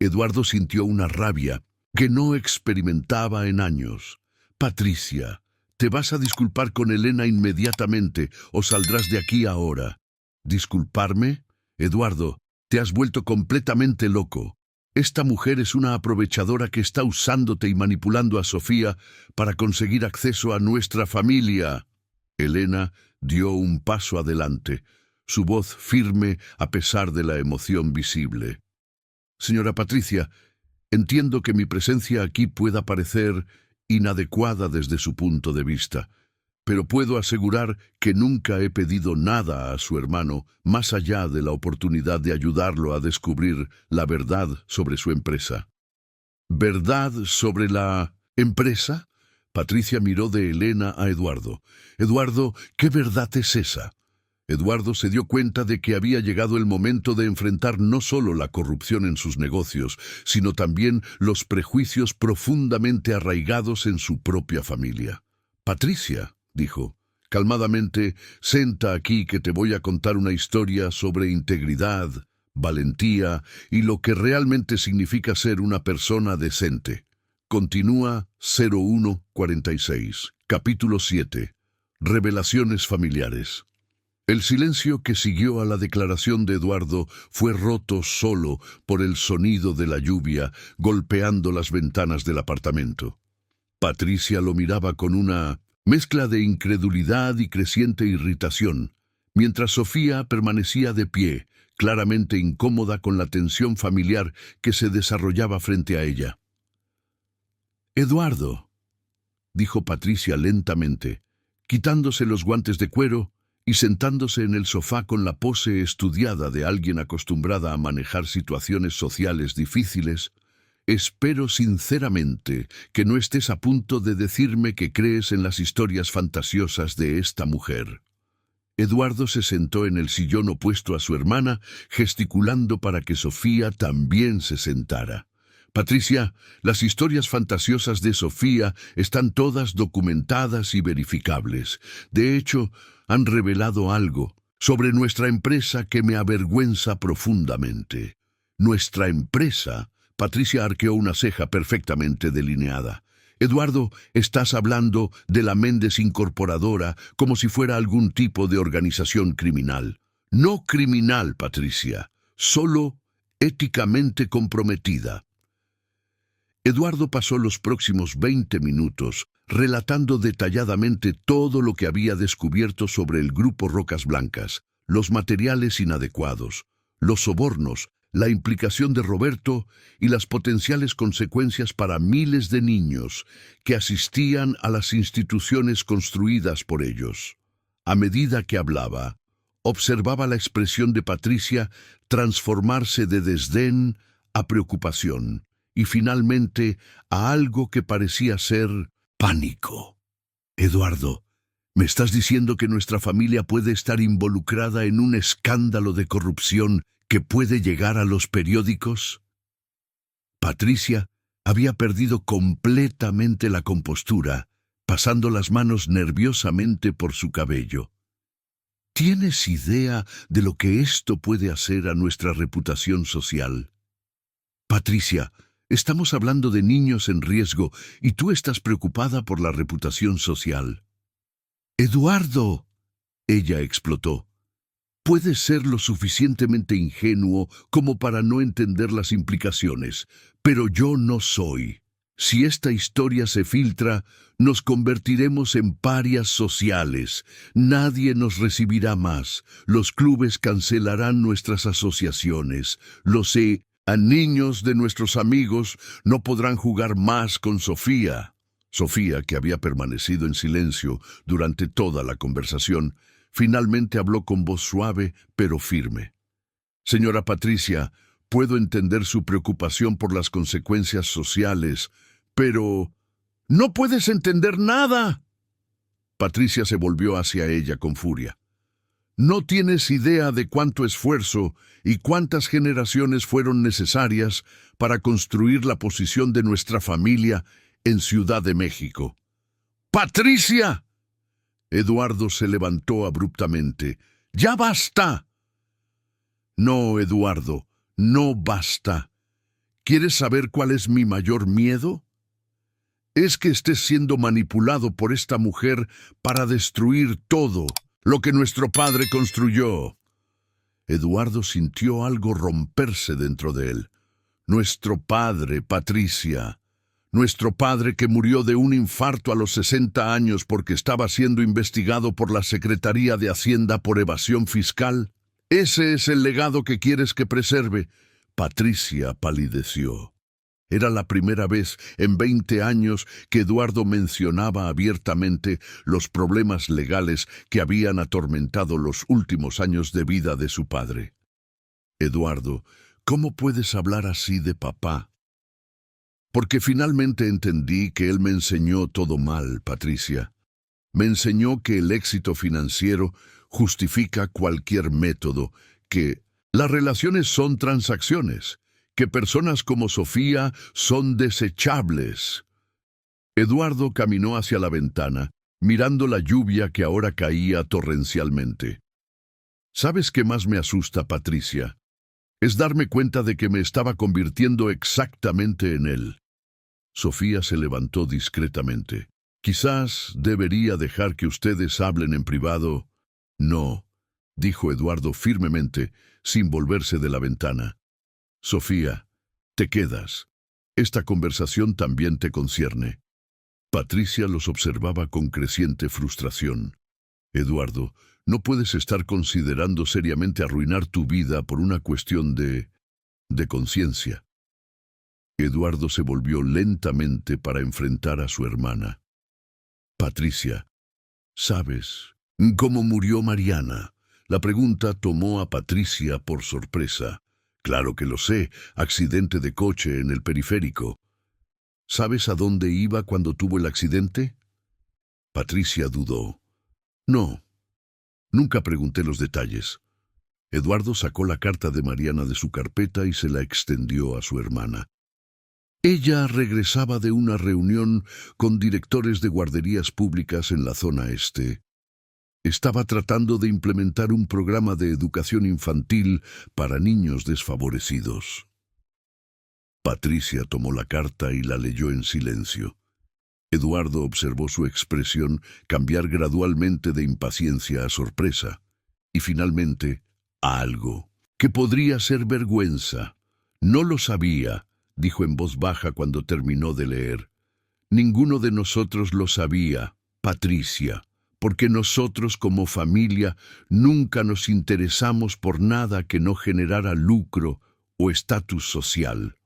Eduardo sintió una rabia que no experimentaba en años. Patricia, te vas a disculpar con Elena inmediatamente o saldrás de aquí ahora. ¿Disculparme? Eduardo, te has vuelto completamente loco. Esta mujer es una aprovechadora que está usándote y manipulando a Sofía para conseguir acceso a nuestra familia. Elena dio un paso adelante, su voz firme a pesar de la emoción visible. Señora Patricia, entiendo que mi presencia aquí pueda parecer inadecuada desde su punto de vista, pero puedo asegurar que nunca he pedido nada a su hermano más allá de la oportunidad de ayudarlo a descubrir la verdad sobre su empresa. ¿Verdad sobre la empresa? Patricia miró de Elena a Eduardo. Eduardo, ¿qué verdad es esa? Eduardo se dio cuenta de que había llegado el momento de enfrentar no solo la corrupción en sus negocios, sino también los prejuicios profundamente arraigados en su propia familia. Patricia, dijo, calmadamente, senta aquí que te voy a contar una historia sobre integridad, valentía y lo que realmente significa ser una persona decente. Continúa 0146, capítulo 7. Revelaciones familiares. El silencio que siguió a la declaración de Eduardo fue roto solo por el sonido de la lluvia golpeando las ventanas del apartamento. Patricia lo miraba con una mezcla de incredulidad y creciente irritación, mientras Sofía permanecía de pie, claramente incómoda con la tensión familiar que se desarrollaba frente a ella. «Eduardo», dijo Patricia lentamente, quitándose los guantes de cuero y sentándose en el sofá con la pose estudiada de alguien acostumbrada a manejar situaciones sociales difíciles, «espero sinceramente que no estés a punto de decirme que crees en las historias fantasiosas de esta mujer». Eduardo se sentó en el sillón opuesto a su hermana, gesticulando para que Sofía también se sentara. «Patricia, las historias fantasiosas de Sofía están todas documentadas y verificables. De hecho, han revelado algo sobre nuestra empresa que me avergüenza profundamente». «¿Nuestra empresa?». Patricia arqueó una ceja perfectamente delineada. «Eduardo, estás hablando de la Méndez Incorporadora como si fuera algún tipo de organización criminal». «No criminal, Patricia, solo éticamente comprometida». Eduardo pasó los próximos 20 minutos relatando detalladamente todo lo que había descubierto sobre el grupo Rocas Blancas, los materiales inadecuados, los sobornos, la implicación de Roberto y las potenciales consecuencias para miles de niños que asistían a las instituciones construidas por ellos. A medida que hablaba, observaba la expresión de Patricia transformarse de desdén a preocupación y finalmente a algo que parecía ser pánico. «Eduardo, ¿me estás diciendo que nuestra familia puede estar involucrada en un escándalo de corrupción que puede llegar a los periódicos?» Patricia había perdido completamente la compostura, pasando las manos nerviosamente por su cabello. ¿Tienes idea de lo que esto puede hacer a nuestra reputación social? Patricia, estamos hablando de niños en riesgo y tú estás preocupada por la reputación social. «Eduardo», ella explotó, «puedes ser lo suficientemente ingenuo como para no entender las implicaciones, pero yo no soy. Si esta historia se filtra, nos convertiremos en parias sociales. Nadie nos recibirá más. Los clubes cancelarán nuestras asociaciones. Lo sé. A niños de nuestros amigos no podrán jugar más con Sofía». Sofía, que había permanecido en silencio durante toda la conversación, finalmente habló con voz suave pero firme. Señora Patricia, puedo entender su preocupación por las consecuencias sociales, pero ¡no puedes entender nada! Patricia se volvió hacia ella con furia. No tienes idea de cuánto esfuerzo y cuántas generaciones fueron necesarias para construir la posición de nuestra familia en Ciudad de México. ¡Patricia! Eduardo se levantó abruptamente. ¡Ya basta! No, Eduardo, no basta. ¿Quieres saber cuál es mi mayor miedo? Es que estés siendo manipulado por esta mujer para destruir todo lo que nuestro padre construyó. Eduardo sintió algo romperse dentro de él. Nuestro padre, Patricia. Nuestro padre que murió de un infarto a los 60 años porque estaba siendo investigado por la Secretaría de Hacienda por evasión fiscal. Ese es el legado que quieres que preserve. Patricia palideció. Era la primera vez en 20 años que Eduardo mencionaba abiertamente los problemas legales que habían atormentado los últimos años de vida de su padre. Eduardo, ¿cómo puedes hablar así de papá? Porque finalmente entendí que él me enseñó todo mal, Patricia. Me enseñó que el éxito financiero justifica cualquier método, que las relaciones son transacciones, que personas como Sofía son desechables. Eduardo caminó hacia la ventana, mirando la lluvia que ahora caía torrencialmente. ¿Sabes qué más me asusta, Patricia? Es darme cuenta de que me estaba convirtiendo exactamente en él. Sofía se levantó discretamente. Quizás debería dejar que ustedes hablen en privado. No, dijo Eduardo firmemente, sin volverse de la ventana. Sofía, te quedas. Esta conversación también te concierne. Patricia los observaba con creciente frustración. Eduardo, no puedes estar considerando seriamente arruinar tu vida por una cuestión de conciencia. Eduardo se volvió lentamente para enfrentar a su hermana. Patricia, ¿sabes cómo murió Mariana? La pregunta tomó a Patricia por sorpresa. Claro que lo sé, accidente de coche en el periférico. ¿Sabes a dónde iba cuando tuvo el accidente? Patricia dudó. No, nunca pregunté los detalles. Eduardo sacó la carta de Mariana de su carpeta y se la extendió a su hermana. Ella regresaba de una reunión con directores de guarderías públicas en la zona este. Estaba tratando de implementar un programa de educación infantil para niños desfavorecidos. Patricia tomó la carta y la leyó en silencio. Eduardo observó su expresión cambiar gradualmente de impaciencia a sorpresa, y finalmente a algo que podría ser vergüenza. No lo sabía, dijo en voz baja cuando terminó de leer. Ninguno de nosotros lo sabía, Patricia, porque nosotros como familia nunca nos interesamos por nada que no generara lucro o estatus social.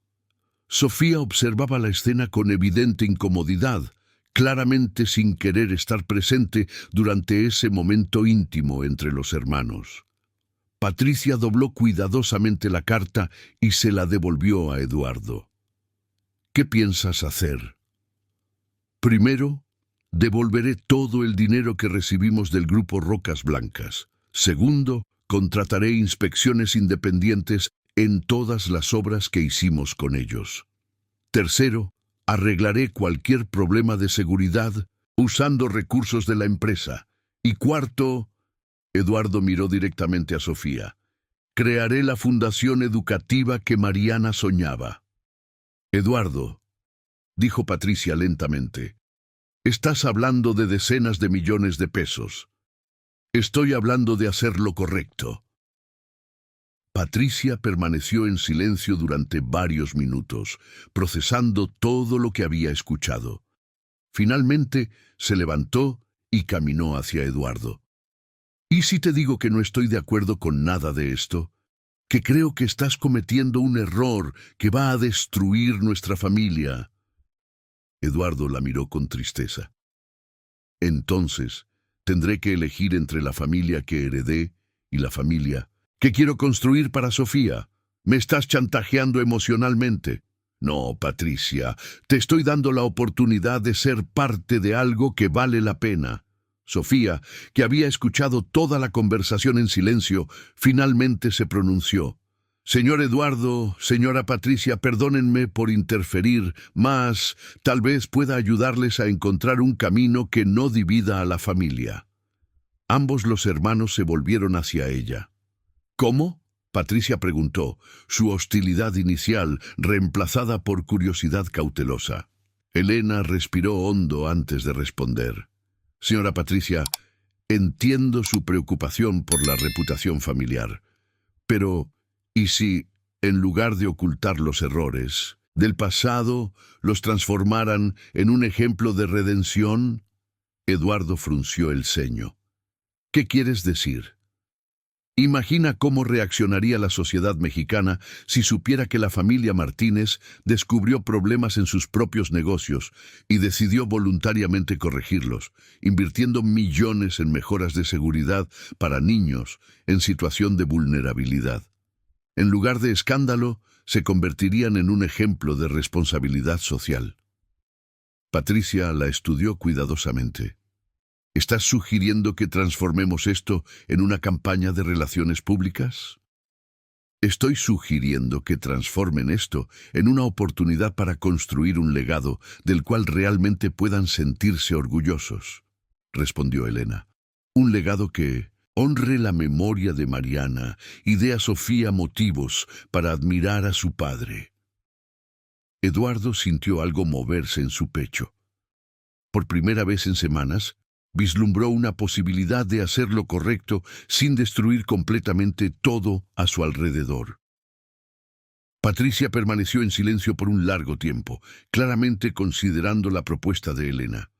Sofía observaba la escena con evidente incomodidad, claramente sin querer estar presente durante ese momento íntimo entre los hermanos. Patricia dobló cuidadosamente la carta y se la devolvió a Eduardo. ¿Qué piensas hacer? Primero, devolveré todo el dinero que recibimos del grupo Rocas Blancas. Segundo, contrataré inspecciones independientes en todas las obras que hicimos con ellos. Tercero, arreglaré cualquier problema de seguridad usando recursos de la empresa. Y cuarto, Eduardo miró directamente a Sofía, crearé la fundación educativa que Mariana soñaba. Eduardo, dijo Patricia lentamente, estás hablando de decenas de millones de pesos. Estoy hablando de hacer lo correcto. Patricia permaneció en silencio durante varios minutos, procesando todo lo que había escuchado. Finalmente se levantó y caminó hacia Eduardo. ¿Y si te digo que no estoy de acuerdo con nada de esto? Que creo que estás cometiendo un error que va a destruir nuestra familia. Eduardo la miró con tristeza. Entonces, tendré que elegir entre la familia que heredé y la familia que quiero construir para Sofía. Me estás chantajeando emocionalmente. No, Patricia, te estoy dando la oportunidad de ser parte de algo que vale la pena. Sofía, que había escuchado toda la conversación en silencio, finalmente se pronunció. Señor Eduardo, señora Patricia, perdónenme por interferir, mas tal vez pueda ayudarles a encontrar un camino que no divida a la familia. Ambos los hermanos se volvieron hacia ella. ¿Cómo? Patricia preguntó, su hostilidad inicial reemplazada por curiosidad cautelosa. Elena respiró hondo antes de responder. Señora Patricia, entiendo su preocupación por la reputación familiar, pero ¿y si, en lugar de ocultar los errores del pasado, los transformaran en un ejemplo de redención? Eduardo frunció el ceño. ¿Qué quieres decir? Imagina cómo reaccionaría la sociedad mexicana si supiera que la familia Martínez descubrió problemas en sus propios negocios y decidió voluntariamente corregirlos, invirtiendo millones en mejoras de seguridad para niños en situación de vulnerabilidad. En lugar de escándalo, se convertirían en un ejemplo de responsabilidad social. Patricia la estudió cuidadosamente. ¿Estás sugiriendo que transformemos esto en una campaña de relaciones públicas? Estoy sugiriendo que transformen esto en una oportunidad para construir un legado del cual realmente puedan sentirse orgullosos, respondió Elena. Un legado que honre la memoria de Mariana y dé a Sofía motivos para admirar a su padre. Eduardo sintió algo moverse en su pecho. Por primera vez en semanas, vislumbró una posibilidad de hacer lo correcto sin destruir completamente todo a su alrededor. Patricia permaneció en silencio por un largo tiempo, claramente considerando la propuesta de Elena.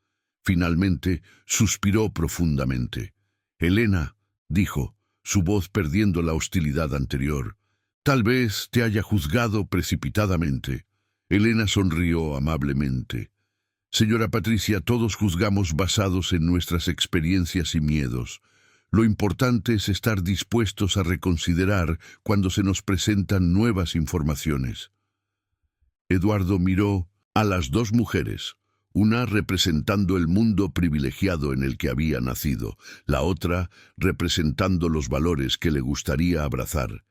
Finalmente, suspiró profundamente. Elena, dijo, su voz perdiendo la hostilidad anterior, tal vez te haya juzgado precipitadamente. Elena sonrió amablemente. Señora Patricia, todos juzgamos basados en nuestras experiencias y miedos. Lo importante es estar dispuestos a reconsiderar cuando se nos presentan nuevas informaciones. Eduardo miró a las dos mujeres, una representando el mundo privilegiado en el que había nacido, la otra representando los valores que le gustaría abrazar,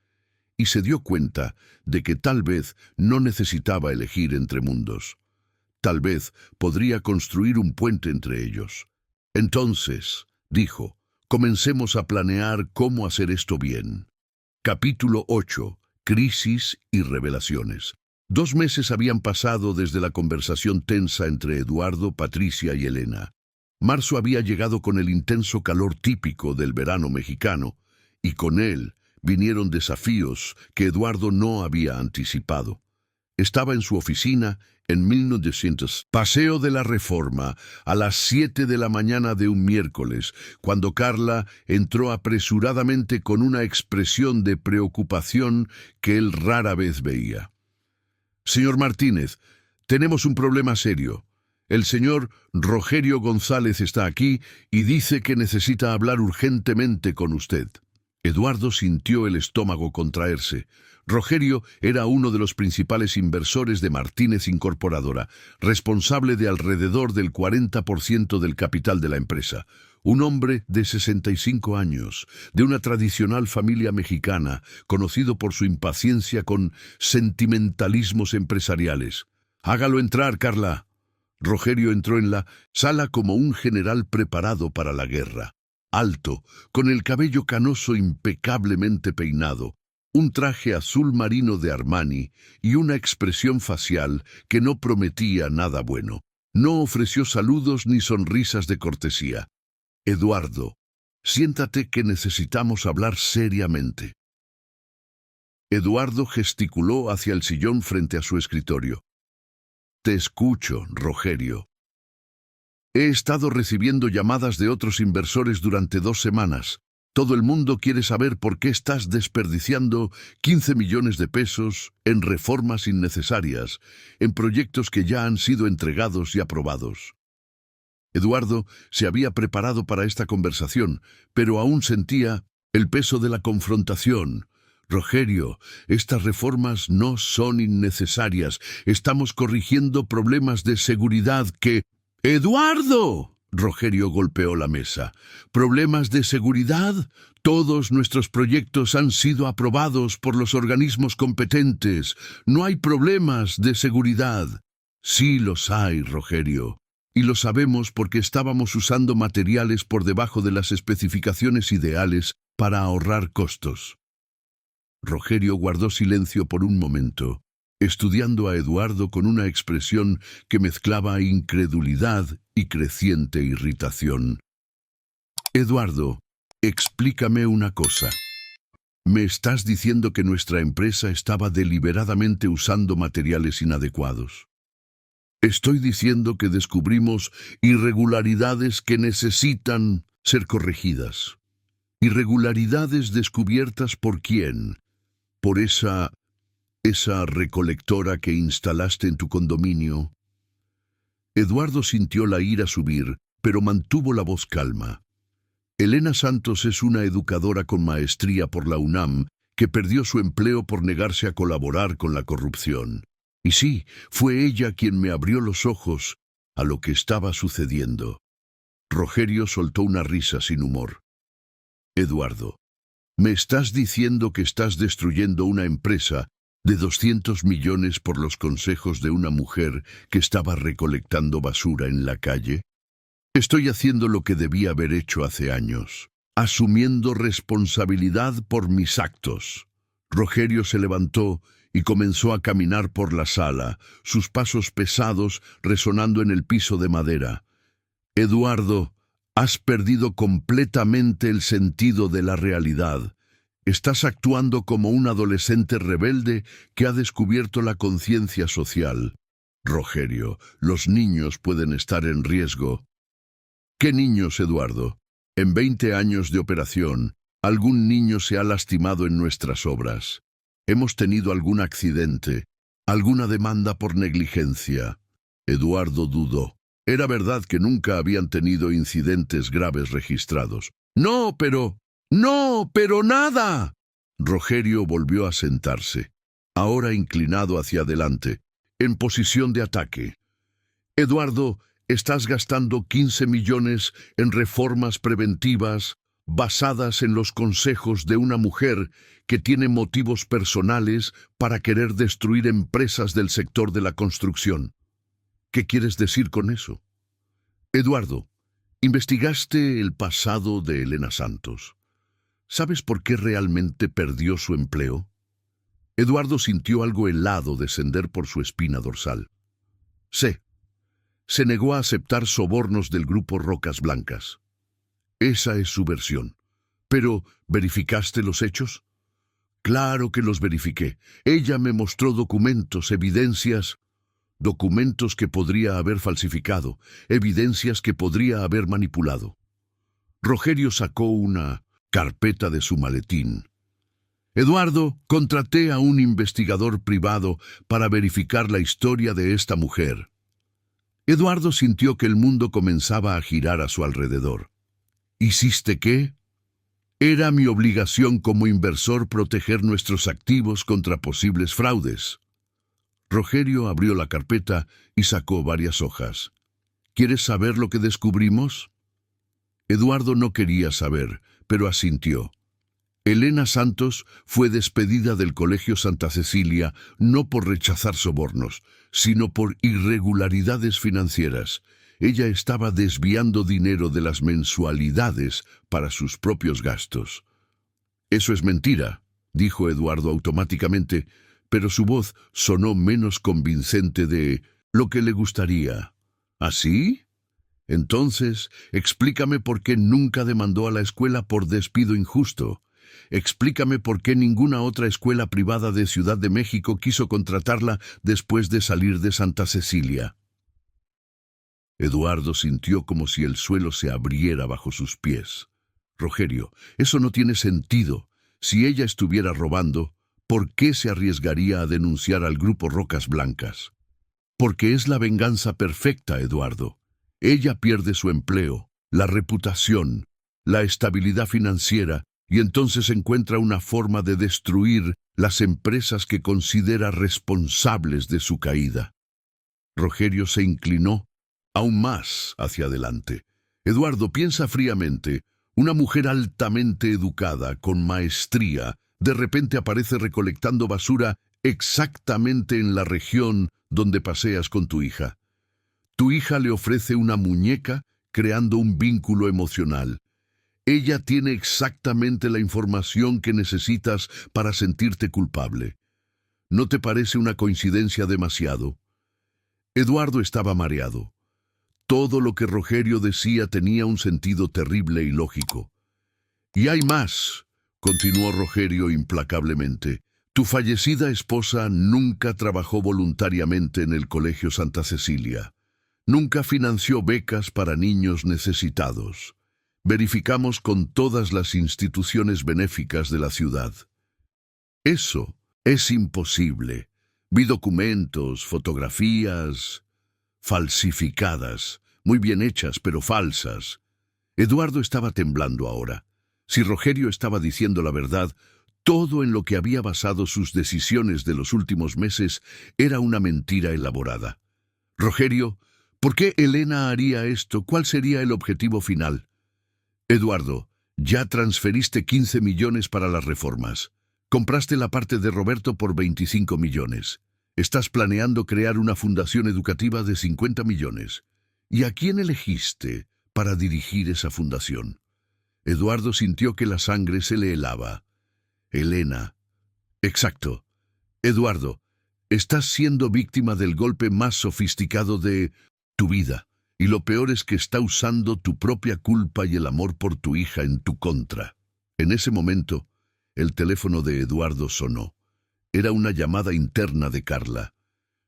y se dio cuenta de que tal vez no necesitaba elegir entre mundos. Tal vez podría construir un puente entre ellos. Entonces, dijo, comencemos a planear cómo hacer esto bien. Capítulo 8. Crisis y revelaciones. 2 meses habían pasado desde la conversación tensa entre Eduardo, Patricia y Elena. Marzo había llegado con el intenso calor típico del verano mexicano, y con él vinieron desafíos que Eduardo no había anticipado. Estaba en su oficina en 1900, Paseo de la Reforma, a las 7 de la mañana de un miércoles, cuando Carla entró apresuradamente con una expresión de preocupación que él rara vez veía. Señor Martínez, tenemos un problema serio. El señor Rogerio González está aquí y dice que necesita hablar urgentemente con usted. Eduardo sintió el estómago contraerse. Rogerio era uno de los principales inversores de Martínez Incorporadora, responsable de alrededor del 40% del capital de la empresa. Un hombre de 65 años, de una tradicional familia mexicana, conocido por su impaciencia con sentimentalismos empresariales. «Hágalo entrar, Carla». Rogerio entró en la sala como un general preparado para la guerra. Alto, con el cabello canoso impecablemente peinado, un traje azul marino de Armani y una expresión facial que no prometía nada bueno. No ofreció saludos ni sonrisas de cortesía. «Eduardo, siéntate que necesitamos hablar seriamente». Eduardo gesticuló hacia el sillón frente a su escritorio. «Te escucho, Rogerio». «He estado recibiendo llamadas de otros inversores durante 2 semanas. Todo el mundo quiere saber por qué estás desperdiciando 15 millones de pesos en reformas innecesarias, en proyectos que ya han sido entregados y aprobados. Eduardo se había preparado para esta conversación, pero aún sentía el peso de la confrontación. Rogerio, estas reformas no son innecesarias. Estamos corrigiendo problemas de seguridad que... ¡Eduardo! Rogerio golpeó la mesa. ¿Problemas de seguridad? Todos nuestros proyectos han sido aprobados por los organismos competentes. No hay problemas de seguridad. Sí los hay, Rogerio. Y lo sabemos porque estábamos usando materiales por debajo de las especificaciones ideales para ahorrar costos. Rogerio guardó silencio por un momento, estudiando a Eduardo con una expresión que mezclaba incredulidad y creciente irritación. Eduardo, explícame una cosa. ¿Me estás diciendo que nuestra empresa estaba deliberadamente usando materiales inadecuados? Estoy diciendo que descubrimos irregularidades que necesitan ser corregidas. ¿Irregularidades descubiertas por quién? ¿Por esa recolectora que instalaste en tu condominio? Eduardo sintió la ira subir, pero mantuvo la voz calma. Elena Santos es una educadora con maestría por la UNAM que perdió su empleo por negarse a colaborar con la corrupción. Y sí, fue ella quien me abrió los ojos a lo que estaba sucediendo. Rogerio soltó una risa sin humor. Eduardo, ¿me estás diciendo que estás destruyendo una empresa de 200 millones por los consejos de una mujer que estaba recolectando basura en la calle? Estoy haciendo lo que debía haber hecho hace años, asumiendo responsabilidad por mis actos. Rogerio se levantó y comenzó a caminar por la sala, sus pasos pesados resonando en el piso de madera. Eduardo, has perdido completamente el sentido de la realidad. Estás actuando como un adolescente rebelde que ha descubierto la conciencia social. Rogerio, los niños pueden estar en riesgo. ¿Qué niños, Eduardo? En 20 años de operación, algún niño se ha lastimado en nuestras obras. Hemos tenido algún accidente, alguna demanda por negligencia. Eduardo dudó. Era verdad que nunca habían tenido incidentes graves registrados. ¡No, pero nada! Rogerio volvió a sentarse, ahora inclinado hacia adelante, en posición de ataque. Eduardo, estás gastando 15 millones en reformas preventivas basadas en los consejos de una mujer que tiene motivos personales para querer destruir empresas del sector de la construcción. ¿Qué quieres decir con eso? Eduardo, investigaste el pasado de Elena Santos. ¿Sabes por qué realmente perdió su empleo? Eduardo sintió algo helado descender por su espina dorsal. Sé. Se negó a aceptar sobornos del grupo Rocas Blancas. Esa es su versión. Pero, ¿verificaste los hechos? Claro que los verifiqué. Ella me mostró documentos, documentos que podría haber falsificado, evidencias que podría haber manipulado. Rogerio sacó una carpeta de su maletín. Eduardo, contraté a un investigador privado para verificar la historia de esta mujer. Eduardo sintió que el mundo comenzaba a girar a su alrededor. ¿Hiciste qué? Era mi obligación como inversor proteger nuestros activos contra posibles fraudes. Rogerio abrió la carpeta y sacó varias hojas. ¿Quieres saber lo que descubrimos? Eduardo no quería saber, pero asintió. Elena Santos fue despedida del Colegio Santa Cecilia no por rechazar sobornos, sino por irregularidades financieras. Ella estaba desviando dinero de las mensualidades para sus propios gastos. Eso es mentira, dijo Eduardo automáticamente, pero su voz sonó menos convincente de lo que le gustaría. ¿Así? Entonces, explícame por qué nunca demandó a la escuela por despido injusto. Explícame por qué ninguna otra escuela privada de Ciudad de México quiso contratarla después de salir de Santa Cecilia. Eduardo sintió como si el suelo se abriera bajo sus pies. Rogerio, eso no tiene sentido. Si ella estuviera robando, ¿por qué se arriesgaría a denunciar al grupo Rocas Blancas? Porque es la venganza perfecta, Eduardo. Ella pierde su empleo, la reputación, la estabilidad financiera, y entonces encuentra una forma de destruir las empresas que considera responsables de su caída. Rogerio se inclinó aún más hacia adelante. Eduardo, piensa fríamente. Una mujer altamente educada, con maestría, de repente aparece recolectando basura exactamente en la región donde paseas con tu hija. Tu hija le ofrece una muñeca, creando un vínculo emocional. Ella tiene exactamente la información que necesitas para sentirte culpable. ¿No te parece una coincidencia demasiado? Eduardo estaba mareado. Todo lo que Rogerio decía tenía un sentido terrible y lógico. Y hay más, continuó Rogerio implacablemente. Tu fallecida esposa nunca trabajó voluntariamente en el Colegio Santa Cecilia. Nunca financió becas para niños necesitados. Verificamos con todas las instituciones benéficas de la ciudad. Eso es imposible. Vi documentos, fotografías falsificadas, muy bien hechas, pero falsas. Eduardo estaba temblando ahora. Si Rogerio estaba diciendo la verdad, todo en lo que había basado sus decisiones de los últimos meses era una mentira elaborada. Rogerio, ¿por qué Elena haría esto? ¿Cuál sería el objetivo final? Eduardo, ya transferiste 15 millones para las reformas. Compraste la parte de Roberto por 25 millones. Estás planeando crear una fundación educativa de 50 millones. ¿Y a quién elegiste para dirigir esa fundación? Eduardo sintió que la sangre se le helaba. Elena. Exacto. Eduardo, estás siendo víctima del golpe más sofisticado de tu vida. Y lo peor es que está usando tu propia culpa y el amor por tu hija en tu contra. En ese momento, el teléfono de Eduardo sonó. Era una llamada interna de Carla.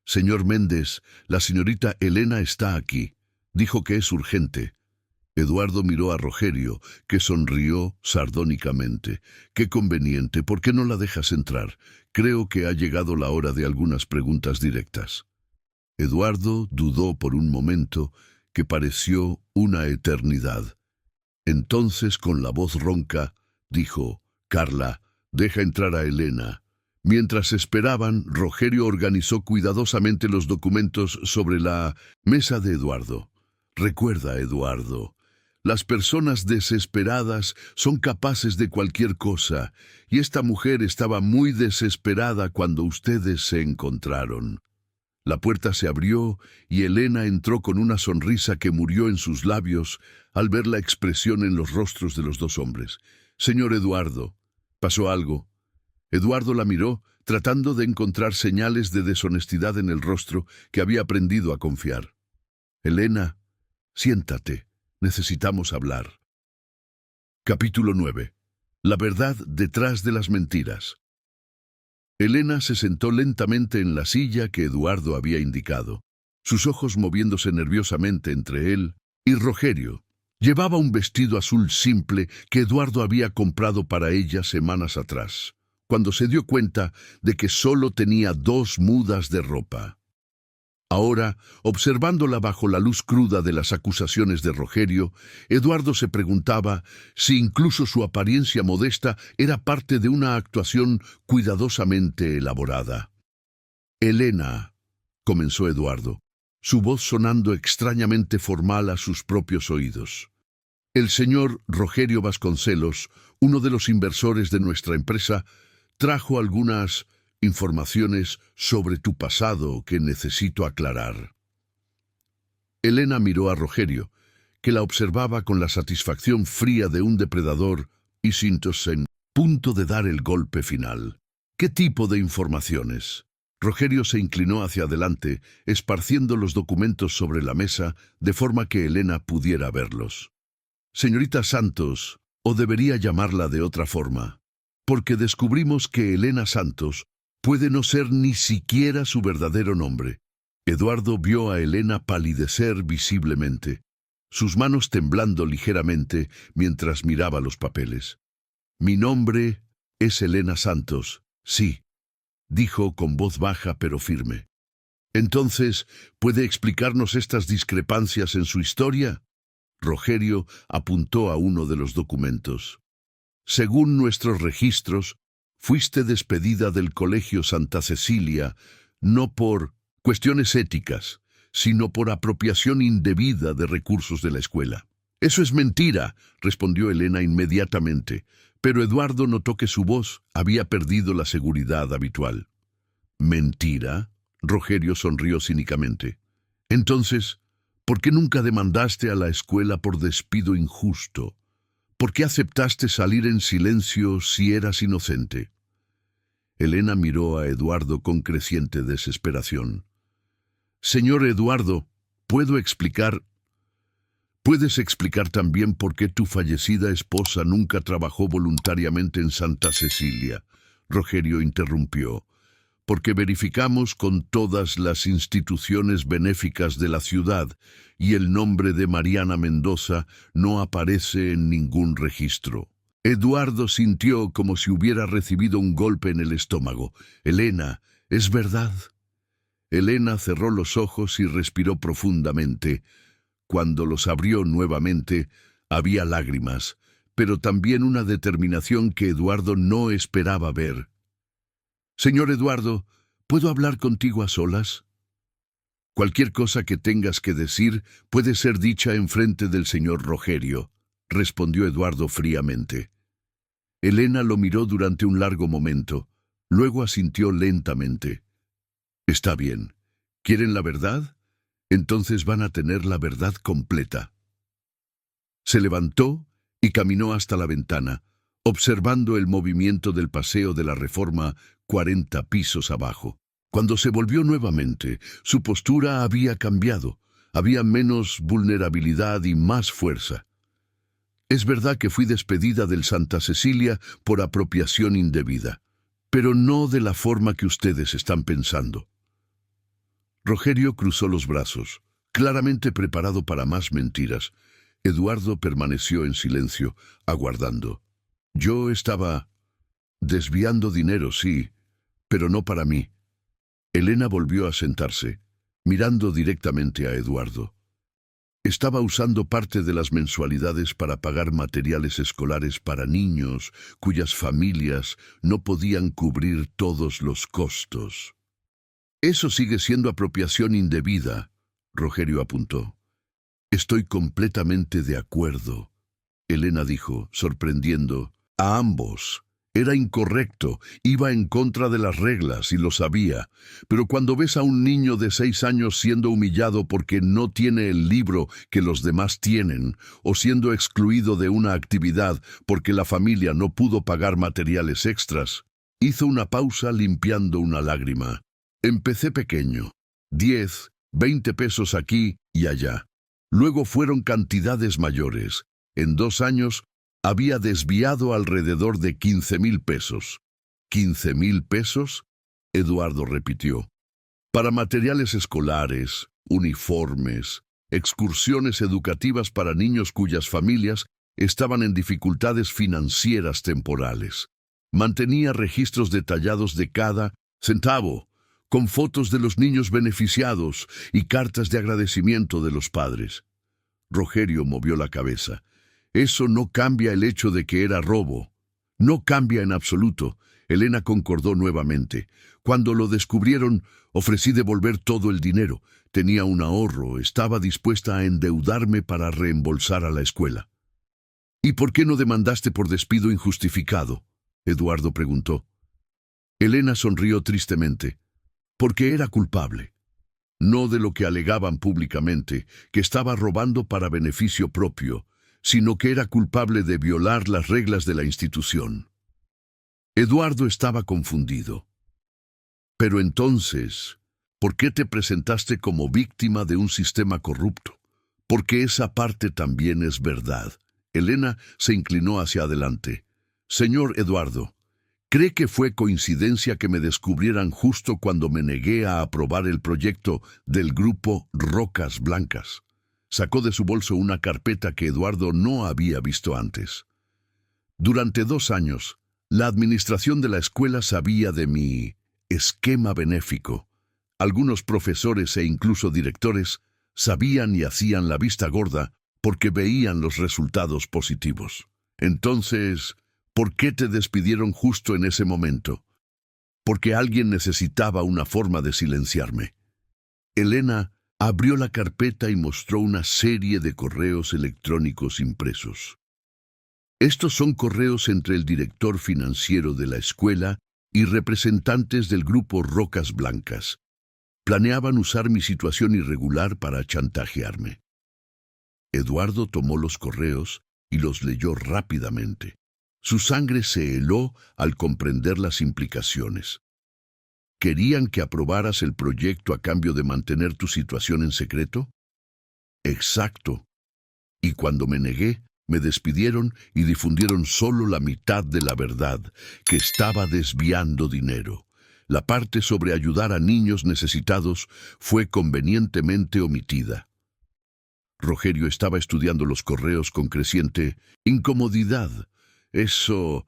Señor Méndez, la señorita Elena está aquí. Dijo que es urgente. Eduardo miró a Rogerio, que sonrió sardónicamente. Qué conveniente, ¿por qué no la dejas entrar? Creo que ha llegado la hora de algunas preguntas directas. Eduardo dudó por un momento, que pareció una eternidad. Entonces, con la voz ronca, dijo: Carla, deja entrar a Elena. Mientras esperaban, Rogerio organizó cuidadosamente los documentos sobre la mesa de Eduardo. Recuerda, Eduardo, las personas desesperadas son capaces de cualquier cosa, y esta mujer estaba muy desesperada cuando ustedes se encontraron. La puerta se abrió y Elena entró con una sonrisa que murió en sus labios al ver la expresión en los rostros de los dos hombres. Señor Eduardo, ¿pasó algo? Eduardo la miró, tratando de encontrar señales de deshonestidad en el rostro que había aprendido a confiar. Elena, siéntate, necesitamos hablar. Capítulo 9. La verdad detrás de las mentiras. Elena se sentó lentamente en la silla que Eduardo había indicado, sus ojos moviéndose nerviosamente entre él y Rogerio. Llevaba un vestido azul simple que Eduardo había comprado para ella semanas atrás, cuando se dio cuenta de que solo tenía 2 mudas de ropa. Ahora, observándola bajo la luz cruda de las acusaciones de Rogerio, Eduardo se preguntaba si incluso su apariencia modesta era parte de una actuación cuidadosamente elaborada. Elena, comenzó Eduardo, su voz sonando extrañamente formal a sus propios oídos. El señor Rogerio Vasconcelos, uno de los inversores de nuestra empresa, trajo algunas informaciones sobre tu pasado que necesito aclarar. Elena miró a Rogerio, que la observaba con la satisfacción fría de un depredador, y sintióse en punto de dar el golpe final. ¿Qué tipo de informaciones? Rogerio se inclinó hacia adelante, esparciendo los documentos sobre la mesa, de forma que Elena pudiera verlos. Señorita Santos, o debería llamarla de otra forma, porque descubrimos que Elena Santos puede no ser ni siquiera su verdadero nombre. Eduardo vio a Elena palidecer visiblemente. sus manos temblando ligeramente mientras miraba los papeles. «Mi nombre es Elena Santos, sí», dijo con voz baja pero firme. «Entonces, ¿puede explicarnos estas discrepancias en su historia?». Rogerio apuntó a uno de los documentos. «Según nuestros registros, fuiste despedida del Colegio Santa Cecilia no por cuestiones éticas, sino por apropiación indebida de recursos de la escuela». «Eso es mentira», respondió Elena inmediatamente, pero Eduardo notó que su voz había perdido la seguridad habitual. «¿Mentira?», Rogerio sonrió cínicamente. «Entonces, ¿por qué nunca demandaste a la escuela por despido injusto? ¿Por qué aceptaste salir en silencio si eras inocente?». Elena miró a Eduardo con creciente desesperación. «Señor Eduardo, ¿puedo explicar? ¿Puedes explicar también por qué tu fallecida esposa nunca trabajó voluntariamente en Santa Cecilia?». Rogerio interrumpió. «Porque verificamos con todas las instituciones benéficas de la ciudad y el nombre de Mariana Mendoza no aparece en ningún registro». Eduardo sintió como si hubiera recibido un golpe en el estómago. «Elena, ¿es verdad?». Elena cerró los ojos y respiró profundamente. Cuando los abrió nuevamente, había lágrimas, pero también una determinación que Eduardo no esperaba ver. «Señor Eduardo, ¿puedo hablar contigo a solas?». «Cualquier cosa que tengas que decir puede ser dicha en frente del señor Rogerio», respondió Eduardo fríamente. Elena lo miró durante un largo momento, luego asintió lentamente. «Está bien. ¿Quieren la verdad? Entonces van a tener la verdad completa». Se levantó y caminó hasta la ventana, observando el movimiento del paseo de la Reforma 40 pisos abajo. Cuando se volvió nuevamente, su postura había cambiado. Había menos vulnerabilidad y más fuerza. «Es verdad que fui despedida del Santa Cecilia por apropiación indebida, pero no de la forma que ustedes están pensando». Rogerio cruzó los brazos, claramente preparado para más mentiras. Eduardo permaneció en silencio, aguardando. «Yo estaba desviando dinero, sí, pero no para mí». Elena volvió a sentarse, mirando directamente a Eduardo. «Estaba usando parte de las mensualidades para pagar materiales escolares para niños cuyas familias no podían cubrir todos los costos». «Eso sigue siendo apropiación indebida», Rogerio apuntó. «Estoy completamente de acuerdo», Elena dijo, sorprendiendo a ambos. Era incorrecto, iba en contra de las reglas y lo sabía, pero cuando ves a un niño de 6 años siendo humillado porque no tiene el libro que los demás tienen, o siendo excluido de una actividad porque la familia no pudo pagar materiales extras, hizo una pausa limpiando una lágrima. «Empecé pequeño, 10, 20 pesos aquí y allá. Luego fueron cantidades mayores. En 2 años había desviado alrededor de 15,000 pesos». «¿15,000 pesos?», Eduardo repitió. «Para materiales escolares, uniformes, excursiones educativas para niños cuyas familias estaban en dificultades financieras temporales. Mantenía registros detallados de cada centavo, con fotos de los niños beneficiados y cartas de agradecimiento de los padres». Rogerio movió la cabeza. «Eso no cambia el hecho de que era robo». «No cambia en absoluto», Elena concordó nuevamente. «Cuando lo descubrieron, ofrecí devolver todo el dinero. Tenía un ahorro, estaba dispuesta a endeudarme para reembolsar a la escuela». «¿Y por qué no demandaste por despido injustificado?», Eduardo preguntó. Elena sonrió tristemente. «Porque era culpable. No de lo que alegaban públicamente, que estaba robando para beneficio propio, sino que era culpable de violar las reglas de la institución». Eduardo estaba confundido. «Pero entonces, ¿por qué te presentaste como víctima de un sistema corrupto? Porque esa parte también es verdad». Elena se inclinó hacia adelante. «Señor Eduardo, ¿cree que fue coincidencia que me descubrieran justo cuando me negué a aprobar el proyecto del grupo Rocas Blancas? Sacó de su bolso una carpeta que Eduardo no había visto antes. Durante 2 años, la administración de la escuela sabía de mi esquema benéfico. Algunos profesores e incluso directores sabían y hacían la vista gorda porque veían los resultados positivos. Entonces, ¿por qué te despidieron justo en ese momento? Porque alguien necesitaba una forma de silenciarme. Elena abrió la carpeta y mostró una serie de correos electrónicos impresos. Estos son correos entre el director financiero de la escuela y representantes del grupo Rocas Blancas. Planeaban usar mi situación irregular para chantajearme. Eduardo tomó los correos y los leyó rápidamente. Su sangre se heló al comprender las implicaciones. ¿Querían que aprobaras el proyecto a cambio de mantener tu situación en secreto? Exacto. Y cuando me negué, me despidieron y difundieron solo la mitad de la verdad, que estaba desviando dinero. La parte sobre ayudar a niños necesitados fue convenientemente omitida. Rogelio estaba estudiando los correos con creciente incomodidad. Eso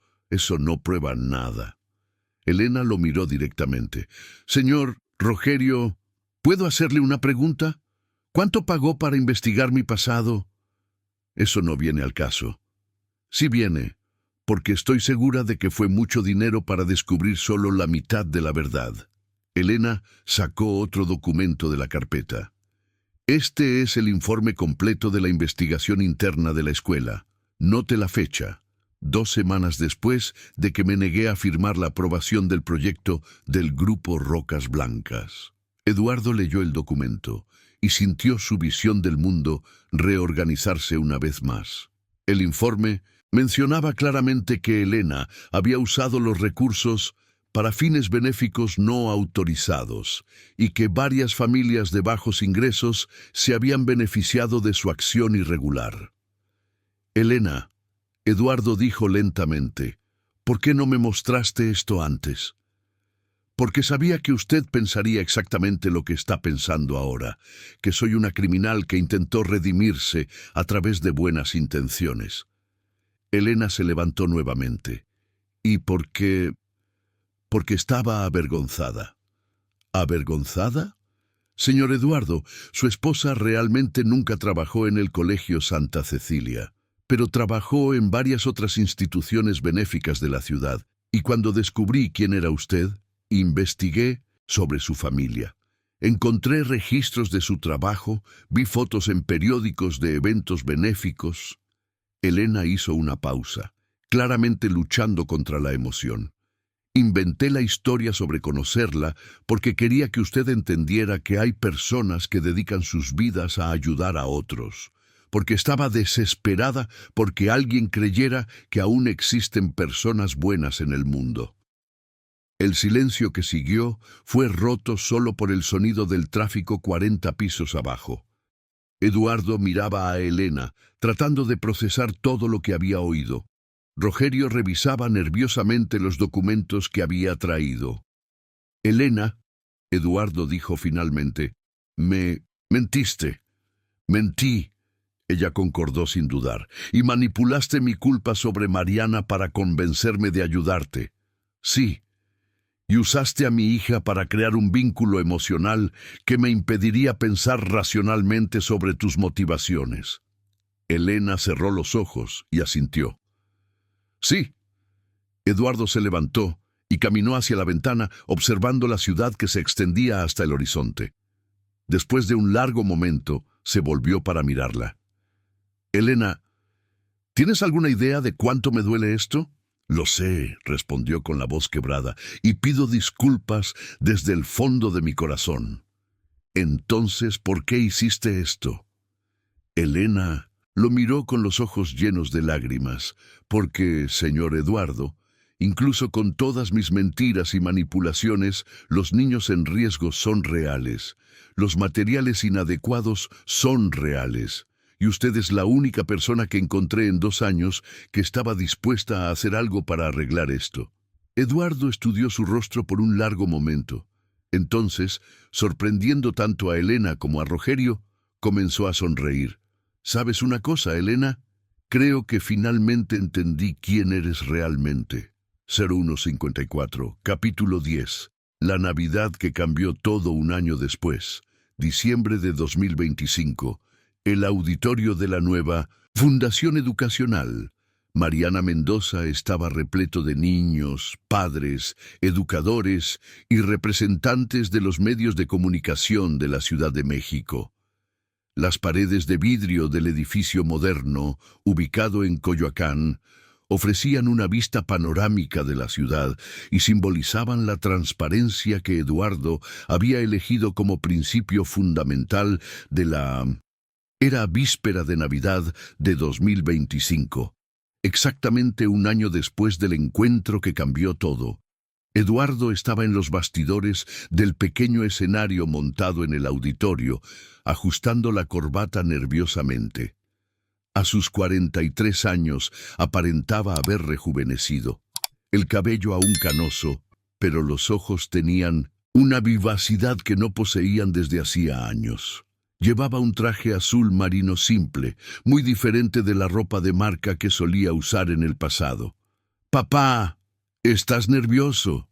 no prueba nada. Elena lo miró directamente. Señor Rogelio, ¿puedo hacerle una pregunta? ¿Cuánto pagó para investigar mi pasado? Eso no viene al caso. Sí viene, porque estoy segura de que fue mucho dinero para descubrir solo la mitad de la verdad. Elena sacó otro documento de la carpeta. Este es el informe completo de la investigación interna de la escuela. Note la fecha. 2 semanas después de que me negué a firmar la aprobación del proyecto del Grupo Rocas Blancas. Eduardo leyó el documento y sintió su visión del mundo reorganizarse una vez más. El informe mencionaba claramente que Elena había usado los recursos para fines benéficos no autorizados y que varias familias de bajos ingresos se habían beneficiado de su acción irregular. Elena, Eduardo dijo lentamente, ¿por qué no me mostraste esto antes? Porque sabía que usted pensaría exactamente lo que está pensando ahora, que soy una criminal que intentó redimirse a través de buenas intenciones. Elena se levantó nuevamente. ¿Y por qué? Porque estaba avergonzada. ¿Avergonzada? Señor Eduardo, su esposa realmente nunca trabajó en el Colegio Santa Cecilia, pero trabajó en varias otras instituciones benéficas de la ciudad, y cuando descubrí quién era usted, investigué sobre su familia. Encontré registros de su trabajo, vi fotos en periódicos de eventos benéficos. Elena hizo una pausa, claramente luchando contra la emoción. Inventé la historia sobre conocerla porque quería que usted entendiera que hay personas que dedican sus vidas a ayudar a otros, porque estaba desesperada porque alguien creyera que aún existen personas buenas en el mundo. El silencio que siguió fue roto solo por el sonido del tráfico 40 pisos abajo. Eduardo miraba a Elena, tratando de procesar todo lo que había oído. Rogelio revisaba nerviosamente los documentos que había traído. Elena, Eduardo dijo finalmente, me mentiste. Mentí, ella concordó sin dudar, y manipulaste mi culpa sobre Mariana para convencerme de ayudarte. Sí. Y usaste a mi hija para crear un vínculo emocional que me impediría pensar racionalmente sobre tus motivaciones. Elena cerró los ojos y asintió. Sí. Eduardo se levantó y caminó hacia la ventana, observando la ciudad que se extendía hasta el horizonte. Después de un largo momento, se volvió para mirarla. Elena, ¿tienes alguna idea de cuánto me duele esto? Lo sé, respondió con la voz quebrada, y pido disculpas desde el fondo de mi corazón. Entonces, ¿por qué hiciste esto? Elena lo miró con los ojos llenos de lágrimas, porque, señor Eduardo, incluso con todas mis mentiras y manipulaciones, los niños en riesgo son reales, los materiales inadecuados son reales. Y usted es la única persona que encontré en 2 años que estaba dispuesta a hacer algo para arreglar esto. Eduardo estudió su rostro por un largo momento. Entonces, sorprendiendo tanto a Elena como a Rogelio, Comenzó a sonreír. ¿Sabes una cosa, Elena? Creo que finalmente entendí quién eres realmente. 0154, capítulo 10. La Navidad que cambió todo un año después. Diciembre de 2025. El auditorio de la nueva Fundación Educacional. Mariana Mendoza estaba repleto de niños, padres, educadores y representantes de los medios de comunicación de la Ciudad de México. Las paredes de vidrio del edificio moderno, ubicado en Coyoacán, ofrecían una vista panorámica de la ciudad y simbolizaban la transparencia que Eduardo había elegido como principio fundamental de la Era víspera de Navidad de 2025, exactamente un año después del encuentro que cambió todo. Eduardo estaba en los bastidores del pequeño escenario montado en el auditorio, ajustando la corbata nerviosamente. A sus 43 años aparentaba haber rejuvenecido. El cabello aún canoso, pero los ojos tenían una vivacidad que no poseían desde hacía años. Llevaba un traje azul marino simple, muy diferente de la ropa de marca que solía usar en el pasado. «Papá, ¿estás nervioso?»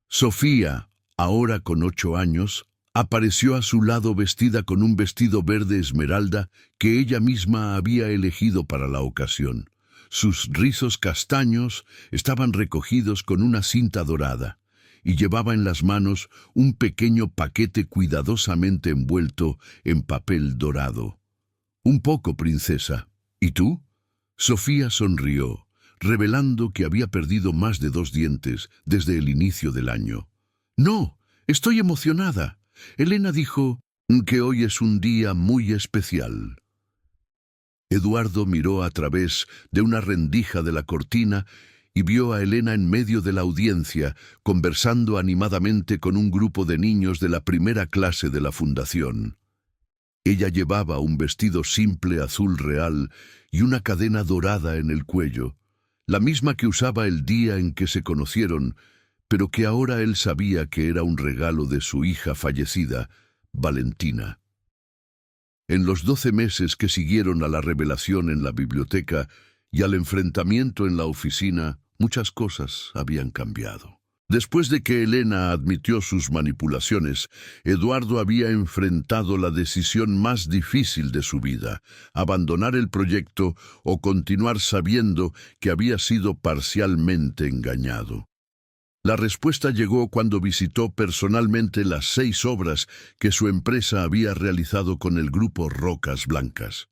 Sofía, ahora con 8 años, apareció a su lado vestida con un vestido verde esmeralda que ella misma había elegido para la ocasión. Sus rizos castaños estaban recogidos con una cinta dorada y llevaba en las manos un pequeño paquete cuidadosamente envuelto en papel dorado. «Un poco, princesa. ¿Y tú?» Sofía sonrió, revelando que había perdido más de 2 dientes desde el inicio del año. «No, estoy emocionada. Elena dijo que hoy es un día muy especial». Eduardo miró a través de una rendija de la cortina y vio a Elena en medio de la audiencia, conversando animadamente con un grupo de niños de la primera clase de la fundación. Ella llevaba un vestido simple azul real y una cadena dorada en el cuello, la misma que usaba el día en que se conocieron, pero que ahora él sabía que era un regalo de su hija fallecida, Valentina. En los 12 meses que siguieron a la revelación en la biblioteca y al enfrentamiento en la oficina, muchas cosas habían cambiado. Después de que Elena admitió sus manipulaciones, Eduardo había enfrentado la decisión más difícil de su vida: abandonar el proyecto o continuar sabiendo que había sido parcialmente engañado. La respuesta llegó cuando visitó personalmente las 6 obras que su empresa había realizado con el grupo Rocas Blancas.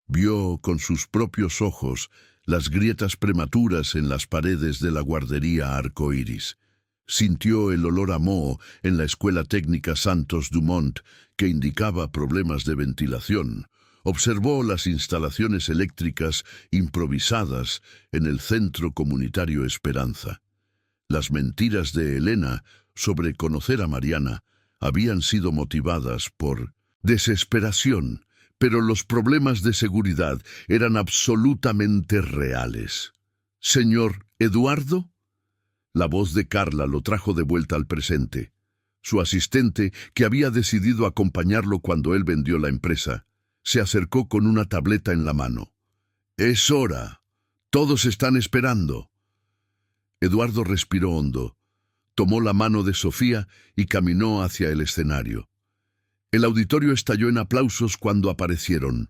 Vio con sus propios ojos las grietas prematuras en las paredes de la guardería Arcoíris. Sintió el olor a moho en la Escuela Técnica Santos Dumont, que indicaba problemas de ventilación. Observó las instalaciones eléctricas improvisadas en el Centro Comunitario Esperanza. Las mentiras de Elena sobre conocer a Mariana habían sido motivadas por desesperación, pero los problemas de seguridad eran absolutamente reales. «¿Señor Eduardo?» La voz de Carla lo trajo de vuelta al presente. Su asistente, que había decidido acompañarlo cuando él vendió la empresa, se acercó con una tableta en la mano. «Es hora. Todos están esperando». Eduardo respiró hondo, tomó la mano de Sofía y caminó hacia el escenario. El auditorio estalló en aplausos cuando aparecieron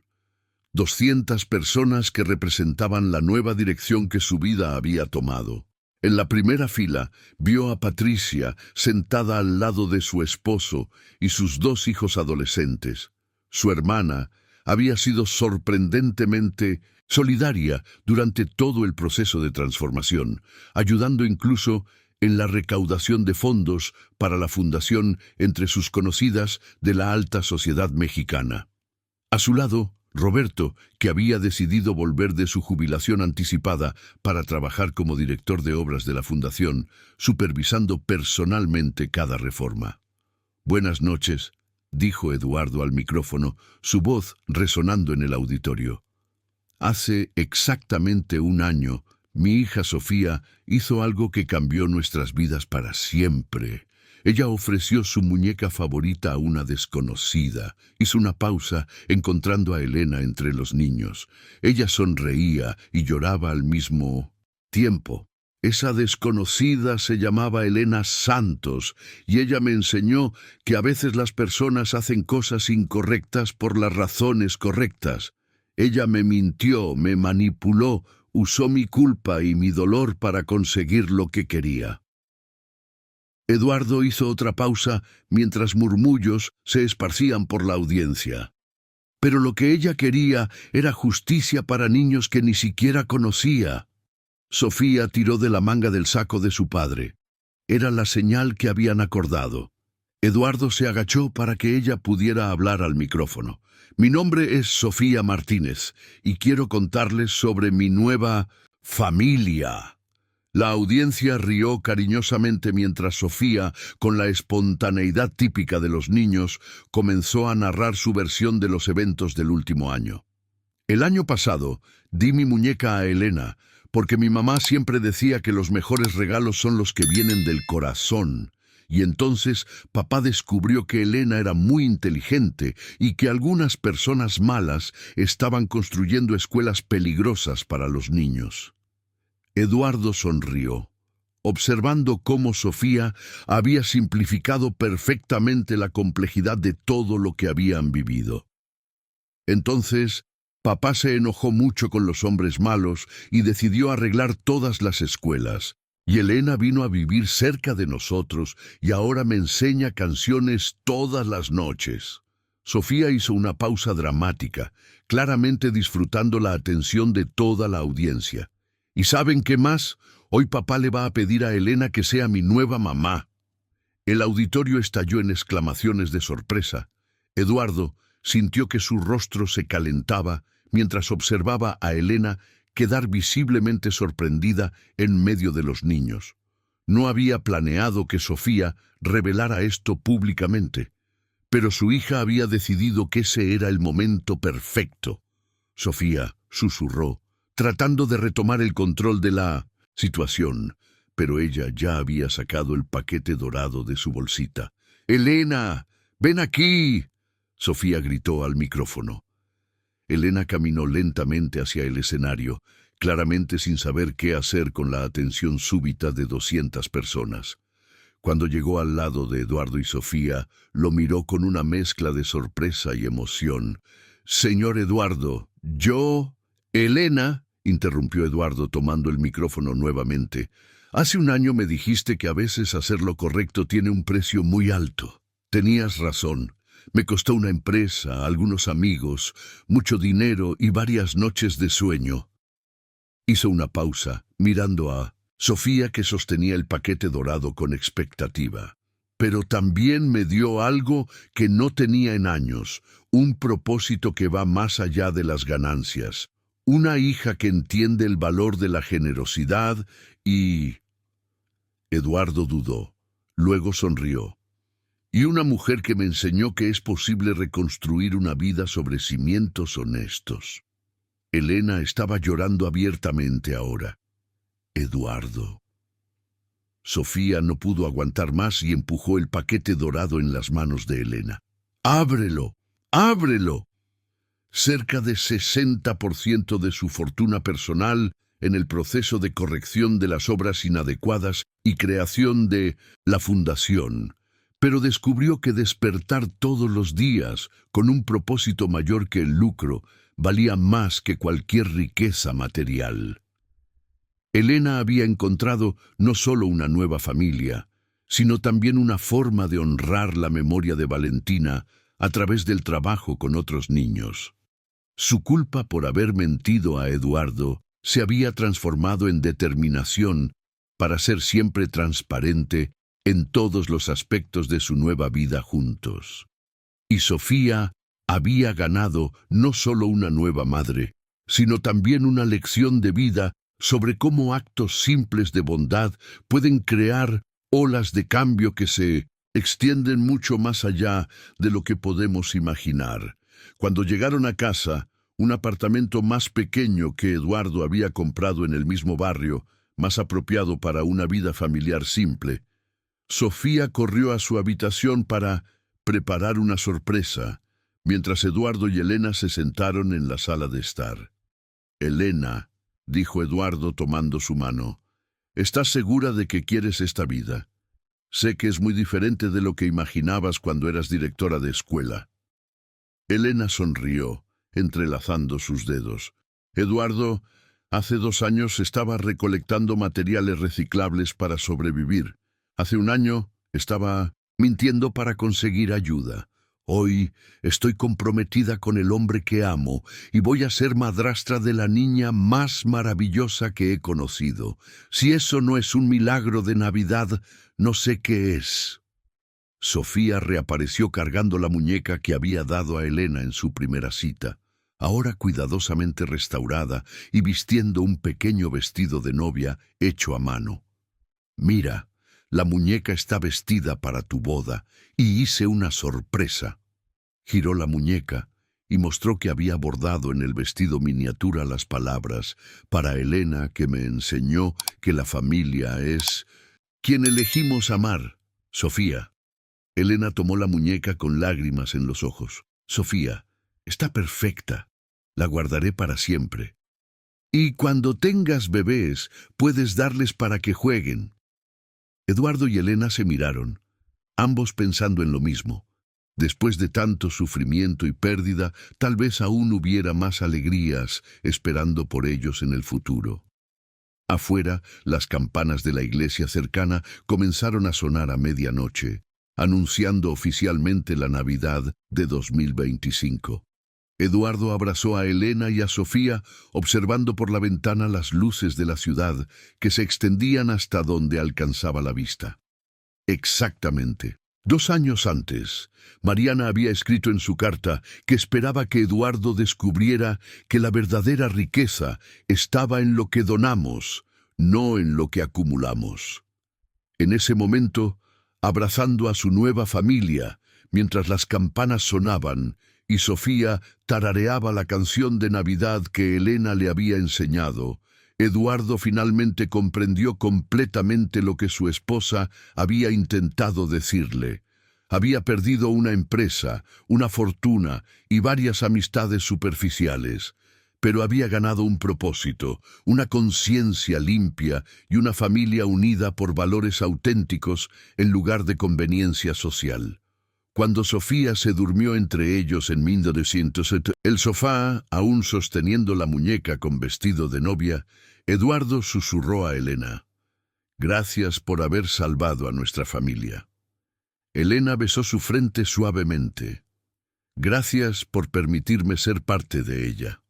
200 personas que representaban la nueva dirección que su vida había tomado. En la primera fila vio a Patricia sentada al lado de su esposo y sus 2 hijos adolescentes. Su hermana había sido sorprendentemente solidaria durante todo el proceso de transformación, ayudando incluso en la recaudación de fondos para la fundación entre sus conocidas de la alta sociedad mexicana. A su lado, Roberto, que había decidido volver de su jubilación anticipada para trabajar como director de obras de la fundación, supervisando personalmente cada reforma. «Buenas noches», dijo Eduardo al micrófono, su voz resonando en el auditorio. «Hace exactamente un año, 'mi' hija Sofía hizo algo que cambió nuestras vidas para siempre. Ella ofreció su muñeca favorita a una desconocida. Hizo una pausa, encontrando a Elena entre los niños. Ella sonreía y lloraba al mismo tiempo. Esa desconocida se llamaba Elena Santos, y ella me enseñó que a veces las personas hacen cosas incorrectas por las razones correctas. Ella me mintió, me manipuló, usó mi culpa y mi dolor para conseguir lo que quería. Eduardo hizo otra pausa mientras murmullos se esparcían por la audiencia. Pero lo que ella quería era justicia para niños que ni siquiera conocía. Sofía tiró de la manga del saco de su padre. Era la señal que habían acordado. Eduardo se agachó para que ella pudiera hablar al micrófono. Mi nombre es Sofía Martínez y quiero contarles sobre mi nueva familia. La audiencia rió cariñosamente mientras Sofía, con la espontaneidad típica de los niños, comenzó a narrar su versión de los eventos del último año. El año pasado di mi muñeca a Elena, porque mi mamá siempre decía que los mejores regalos son los que vienen del corazón. Y entonces papá descubrió que Elena era muy inteligente y que algunas personas malas estaban construyendo escuelas peligrosas para los niños. Eduardo sonrió, observando cómo Sofía había simplificado perfectamente la complejidad de todo lo que habían vivido. Entonces, papá se enojó mucho con los hombres malos y decidió arreglar todas las escuelas. Y Elena vino a vivir cerca de nosotros y ahora me enseña canciones todas las noches. Sofía hizo una pausa dramática, claramente disfrutando la atención de toda la audiencia. ¿Y saben qué más? Hoy papá le va a pedir a Elena que sea mi nueva mamá. El auditorio estalló en exclamaciones de sorpresa. Eduardo sintió que su rostro se calentaba mientras observaba a Elena quedar visiblemente sorprendida en medio de los niños. No había planeado que Sofía revelara esto públicamente, pero su hija había decidido que ese era el momento perfecto. Sofía susurró, tratando de retomar el control de la situación, pero ella ya había sacado el paquete dorado de su bolsita. «¡Elena! ¡Ven aquí!», Sofía gritó al micrófono. Elena caminó lentamente hacia el escenario, claramente sin saber qué hacer con la atención súbita de 200 personas. Cuando llegó al lado de Eduardo y Sofía, lo miró con una mezcla de sorpresa y emoción. «Señor Eduardo, yo...» «Elena», interrumpió Eduardo tomando el micrófono nuevamente, «hace un año me dijiste que a veces hacer lo correcto tiene un precio muy alto. Tenías razón. Me costó una empresa, algunos amigos, mucho dinero y varias noches de sueño». Hizo una pausa, mirando a Sofía, que sostenía el paquete dorado con expectativa. «Pero también me dio algo que no tenía en años, un propósito que va más allá de las ganancias. Una hija que entiende el valor de la generosidad y...» Eduardo dudó, luego sonrió. «Y una mujer que me enseñó que es posible reconstruir una vida sobre cimientos honestos». Elena estaba llorando abiertamente ahora. «Eduardo». Sofía no pudo aguantar más y empujó el paquete dorado en las manos de Elena. «¡Ábrelo! ¡Ábrelo!». Cerca de 60% de su fortuna personal en el proceso de corrección de las obras inadecuadas y creación de la fundación. Pero descubrió que despertar todos los días con un propósito mayor que el lucro valía más que cualquier riqueza material. Elena había encontrado no solo una nueva familia, sino también una forma de honrar la memoria de Valentina a través del trabajo con otros niños. Su culpa por haber mentido a Eduardo se había transformado en determinación para ser siempre transparente en todos los aspectos de su nueva vida juntos. Y Sofía había ganado no solo una nueva madre, sino también una lección de vida sobre cómo actos simples de bondad pueden crear olas de cambio que se extienden mucho más allá de lo que podemos imaginar. Cuando llegaron a casa, un apartamento más pequeño que Eduardo había comprado en el mismo barrio, más apropiado para una vida familiar simple, Sofía corrió a su habitación para preparar una sorpresa, mientras Eduardo y Elena se sentaron en la sala de estar. «Elena», dijo Eduardo tomando su mano, «¿estás segura de que quieres esta vida? Sé que es muy diferente de lo que imaginabas cuando eras directora de escuela». Elena sonrió, entrelazando sus dedos. «Eduardo, hace 2 años estaba recolectando materiales reciclables para sobrevivir. Hace 1 año estaba mintiendo para conseguir ayuda. Hoy estoy comprometida con el hombre que amo y voy a ser madrastra de la niña más maravillosa que he conocido. Si eso no es un milagro de Navidad, no sé qué es». Sofía reapareció cargando la muñeca que había dado a Elena en su primera cita, ahora cuidadosamente restaurada y vistiendo un pequeño vestido de novia hecho a mano. «Mira, la muñeca está vestida para tu boda y hice una sorpresa». Giró la muñeca y mostró que había bordado en el vestido miniatura las palabras: «Para Elena, que me enseñó que la familia es quien elegimos amar, Sofía». Elena tomó la muñeca con lágrimas en los ojos. «Sofía, está perfecta. La guardaré para siempre. Y cuando tengas bebés, puedes darles para que jueguen». Eduardo y Elena se miraron, ambos pensando en lo mismo. Después de tanto sufrimiento y pérdida, tal vez aún hubiera más alegrías esperando por ellos en el futuro. Afuera, las campanas de la iglesia cercana comenzaron a sonar a medianoche, anunciando oficialmente la Navidad de 2025. Eduardo abrazó a Elena y a Sofía, observando por la ventana las luces de la ciudad que se extendían hasta donde alcanzaba la vista. Exactamente. 2 años antes, Mariana había escrito en su carta que esperaba que Eduardo descubriera que la verdadera riqueza estaba en lo que donamos, no en lo que acumulamos. En ese momento, abrazando a su nueva familia, mientras las campanas sonaban y Sofía tarareaba la canción de Navidad que Elena le había enseñado, Eduardo finalmente comprendió completamente lo que su esposa había intentado decirle. Había perdido una empresa, una fortuna y varias amistades superficiales, pero había ganado un propósito, una conciencia limpia y una familia unida por valores auténticos en lugar de conveniencia social. Cuando Sofía se durmió entre ellos en 1907, el sofá, aún sosteniendo la muñeca con vestido de novia, Eduardo susurró a Elena: «Gracias por haber salvado a nuestra familia». Elena besó su frente suavemente. «Gracias por permitirme ser parte de ella».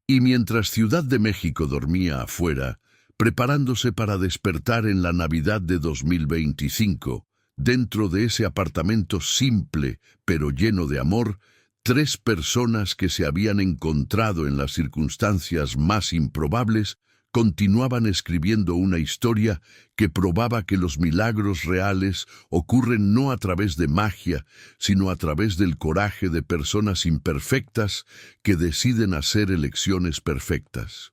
Y mientras Ciudad de México dormía afuera, preparándose para despertar en la Navidad de 2025, dentro de ese apartamento simple pero lleno de amor, 3 personas que se habían encontrado en las circunstancias más improbables continuaban escribiendo una historia que probaba que los milagros reales ocurren no a través de magia, sino a través del coraje de personas imperfectas que deciden hacer elecciones perfectas.